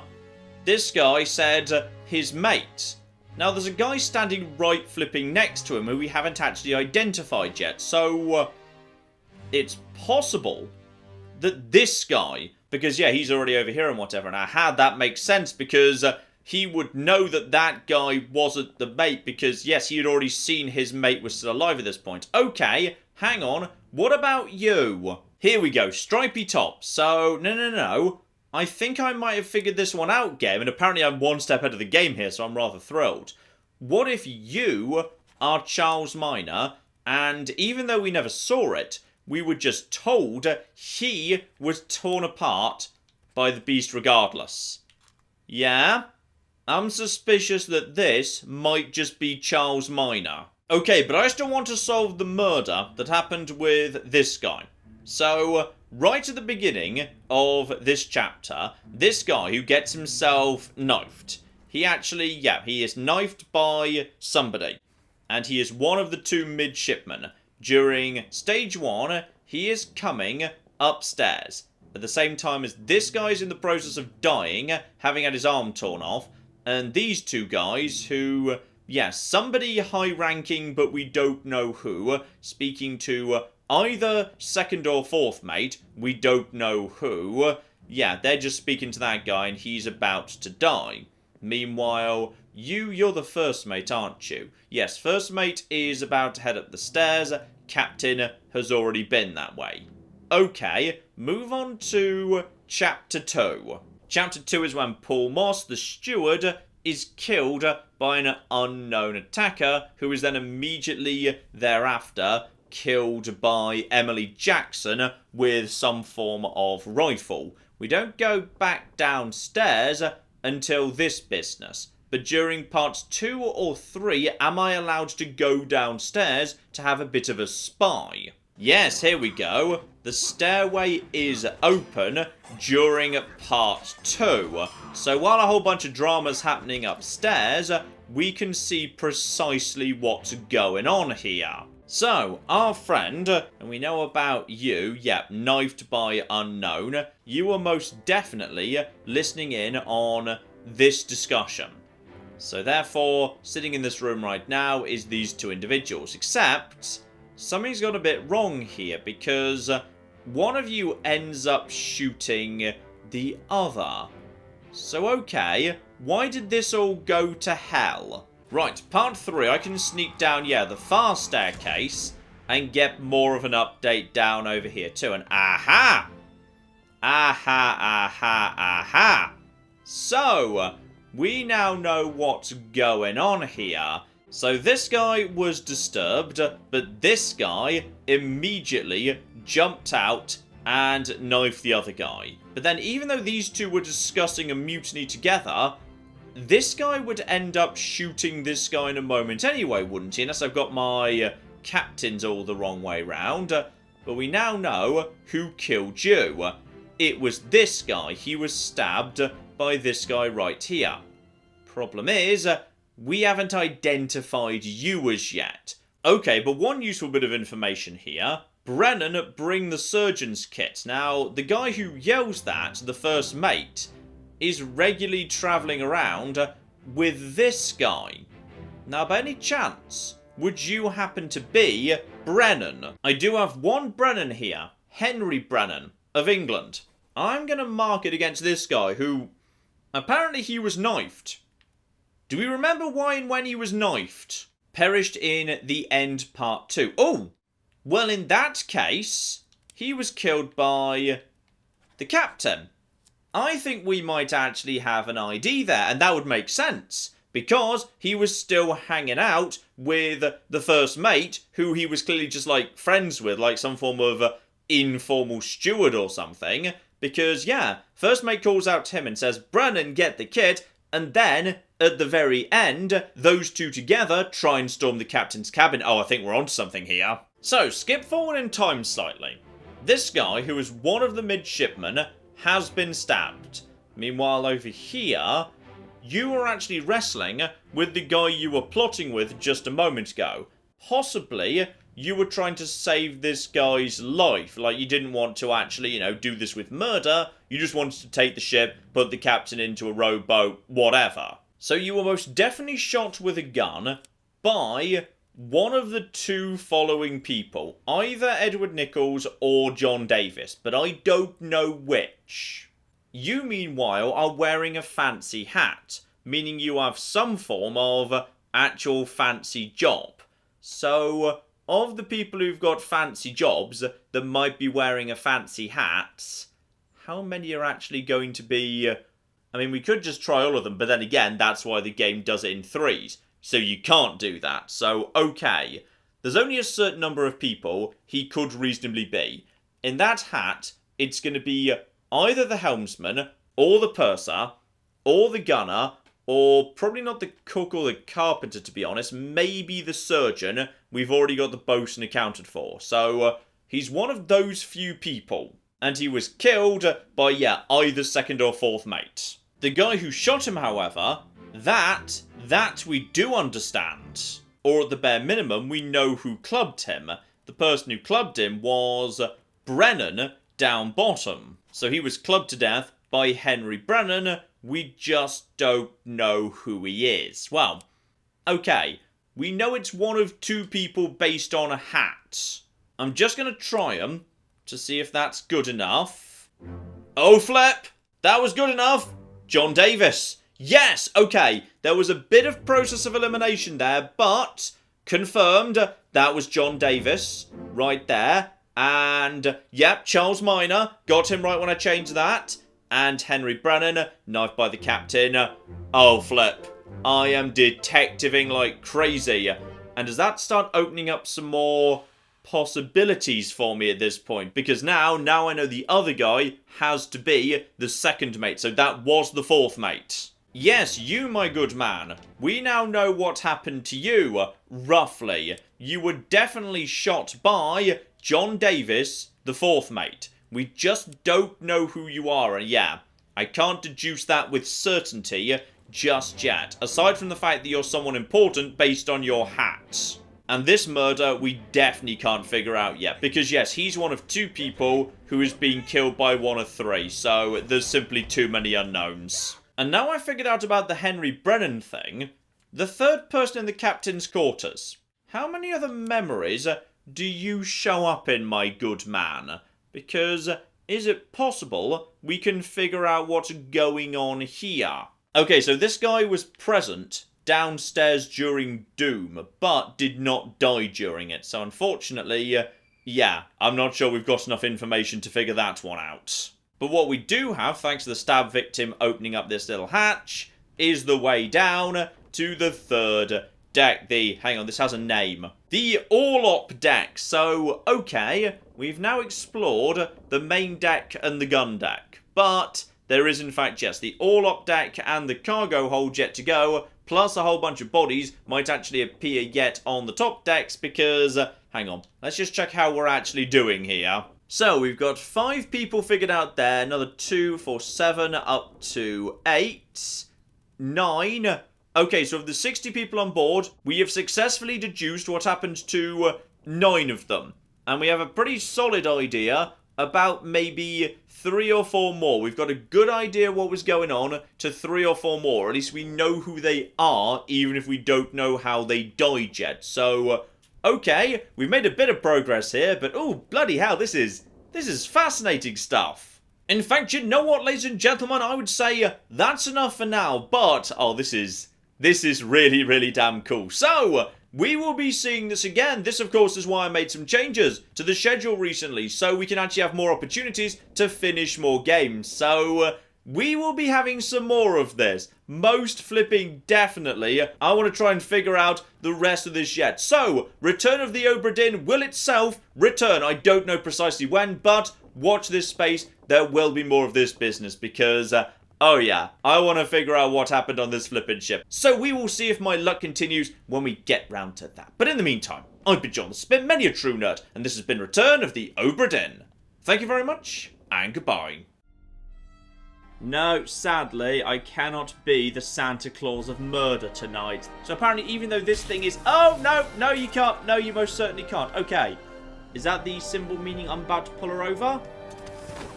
This guy said his mate. Now, there's a guy standing right flipping next to him who we haven't actually identified yet. So, it's possible that this guy, because, yeah, he's already over here and whatever. Now, how that makes sense, because he would know that that guy wasn't the mate, because, yes, he had already seen his mate was still alive at this point. Okay, hang on. What about you? Here we go, stripy top. So, no. I think I might have figured this one out, game, and apparently I'm one step ahead of the game here, so I'm rather thrilled. What if you are Charles Minor, and even though we never saw it, we were just told he was torn apart by the beast regardless? Yeah? I'm suspicious that this might just be Charles Minor. Okay, but I still want to solve the murder that happened with this guy. So, right at the beginning of this chapter, this guy who gets himself knifed, he actually, yeah, he is knifed by somebody. And he is one of the 2 midshipmen. During stage 1, he is coming upstairs. At the same time as this guy's in the process of dying, having had his arm torn off. And these 2 guys who, yeah, somebody high-ranking, but we don't know who, speaking to either 2nd or 4th mate, we don't know who. Yeah, they're just speaking to that guy and he's about to die. Meanwhile, you're the 1st mate, aren't you? Yes, 1st mate is about to head up the stairs. Captain has already been that way. Okay, move on to Chapter 2. Chapter 2 is when Paul Moss, the steward, is killed by an unknown attacker who is then immediately thereafter killed by Emily Jackson with some form of rifle. We don't go back downstairs until this business. But during parts 2 or 3, am I allowed to go downstairs to have a bit of a spy? Yes, here we go. The stairway is open during part 2. So while a whole bunch of drama's happening upstairs, we can see precisely what's going on here. So, our friend, and we know about you, yep, knifed by unknown, you are most definitely listening in on this discussion. So therefore, sitting in this room right now is these two individuals, except something's got a bit wrong here, because one of you ends up shooting the other. So okay, why did this all go to hell? Right, part 3, I can sneak down, yeah, the far staircase, and get more of an update down over here too, and aha! Aha, aha, aha! So, we now know what's going on here. So this guy was disturbed, but this guy immediately jumped out and knifed the other guy. But then even though these two were discussing a mutiny together, this guy would end up shooting this guy in a moment anyway, wouldn't he? Unless I've got my captains all the wrong way round. But we now know who killed you. It was this guy. He was stabbed by this guy right here. Problem is, we haven't identified you as yet. Okay, but one useful bit of information here. Brennan, bring the surgeon's kit. Now, the guy who yells that, the first mate, is regularly travelling around with this guy. Now, by any chance, would you happen to be Brennan? I do have one Brennan here. Henry Brennan of England. I'm going to mark it against this guy who, apparently he was knifed. Do we remember why and when he was knifed? Perished in the end part 2. Oh! Well, in that case, he was killed by the captain. I think we might actually have an ID there, and that would make sense, because he was still hanging out with the first mate, who he was clearly just, like, friends with, like some form of informal steward or something, because, yeah, first mate calls out to him and says, Brennan, get the kit, and then, at the very end, those two together try and storm the captain's cabin. Oh, I think we're onto something here. So, skip forward in time slightly. This guy, who is one of the midshipmen, has been stabbed. Meanwhile, over here, you were actually wrestling with the guy you were plotting with just a moment ago. Possibly, you were trying to save this guy's life. Like, you didn't want to actually, do this with murder. You just wanted to take the ship, put the captain into a rowboat, whatever. So you were most definitely shot with a gun by one of the two following people. Either Edward Nichols or John Davis, but I don't know which. You, meanwhile, are wearing a fancy hat, meaning you have some form of actual fancy job. So, of the people who've got fancy jobs that might be wearing a fancy hat, how many are actually going to be... I mean, we could just try all of them, but then again, that's why the game does it in threes. So you can't do that. So, okay. There's only a certain number of people he could reasonably be. In that hat, it's going to be either the helmsman, or the purser, or the gunner, or probably not the cook or the carpenter, to be honest. Maybe the surgeon. We've already got the boatswain accounted for. So, he's one of those few people. And he was killed by, yeah, either second or fourth mate. The guy who shot him, however, that we do understand. Or at the bare minimum, we know who clubbed him. The person who clubbed him was Brennan down bottom. So he was clubbed to death by Henry Brennan. We just don't know who he is. Well, okay. We know it's one of two people based on a hat. I'm just going to try them to see if that's good enough. Oh, flip! That was good enough! John Davis. Yes, okay. There was a bit of process of elimination there, but confirmed that was John Davis right there. And, yep, Charles Minor. Got him right when I changed that. And Henry Brennan, knifed by the captain. Oh, flip. I am detectiving like crazy. And does that start opening up some more possibilities for me at this point? Because now I know the other guy has to be the second mate. So that was the fourth mate. Yes, you, my good man. We now know what happened to you, roughly. You were definitely shot by John Davis, the fourth mate. We just don't know who you are, and yeah, I can't deduce that with certainty just yet, aside from the fact that you're someone important based on your hat. And this murder, we definitely can't figure out yet, because yes, he's one of two people who is being killed by one of three, so there's simply too many unknowns. And now I figured out about the Henry Brennan thing, the third person in the captain's quarters. How many other memories do you show up in, my good man? Because is it possible we can figure out what's going on here? Okay, so this guy was present downstairs during Doom, but did not die during it. So unfortunately, yeah, I'm not sure we've got enough information to figure that one out. But what we do have, thanks to the stab victim opening up this little hatch, is the way down to the third deck. Hang on, this has a name. The Orlop deck. So, okay, we've now explored the main deck and the gun deck. But there is, in fact, yes, the Orlop deck and the cargo hold yet to go, plus a whole bunch of bodies might actually appear yet on the top decks because, hang on, let's just check how we're actually doing here. So, we've got 5 people figured out there, another 2, 4, 7, up to 8, 9. Okay, so of the 60 people on board, we have successfully deduced what happened to 9 of them. And we have a pretty solid idea about maybe 3 or 4 more. We've got a good idea what was going on to 3 or 4 more. At least we know who they are, even if we don't know how they died yet. So, okay, we've made a bit of progress here, but oh, bloody hell, this is fascinating stuff. In fact, you know what, ladies and gentlemen, I would say that's enough for now, but, oh, this is really, really damn cool. So, we will be seeing this again. This, of course, is why I made some changes to the schedule recently, so we can actually have more opportunities to finish more games. So, we will be having some more of this. Most flipping definitely. I want to try and figure out the rest of this yet. So, Return of the Obra Dinn will itself return. I don't know precisely when, but watch this space. There will be more of this business because, oh yeah, I want to figure out what happened on this flippin' ship. So we will see if my luck continues when we get round to that. But in the meantime, I've been John the Spin, many a true nerd, and this has been Return of the Obra Dinn. Thank you very much, and goodbye. No, sadly, I cannot be the Santa Claus of murder tonight. So apparently, even though this thing is... Oh, no, you can't. No, you most certainly can't. Okay. Is that the symbol meaning I'm about to pull her over?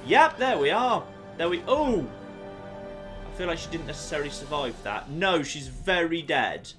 Yep, there we are. Oh! I feel like she didn't necessarily survive that. No, she's very dead.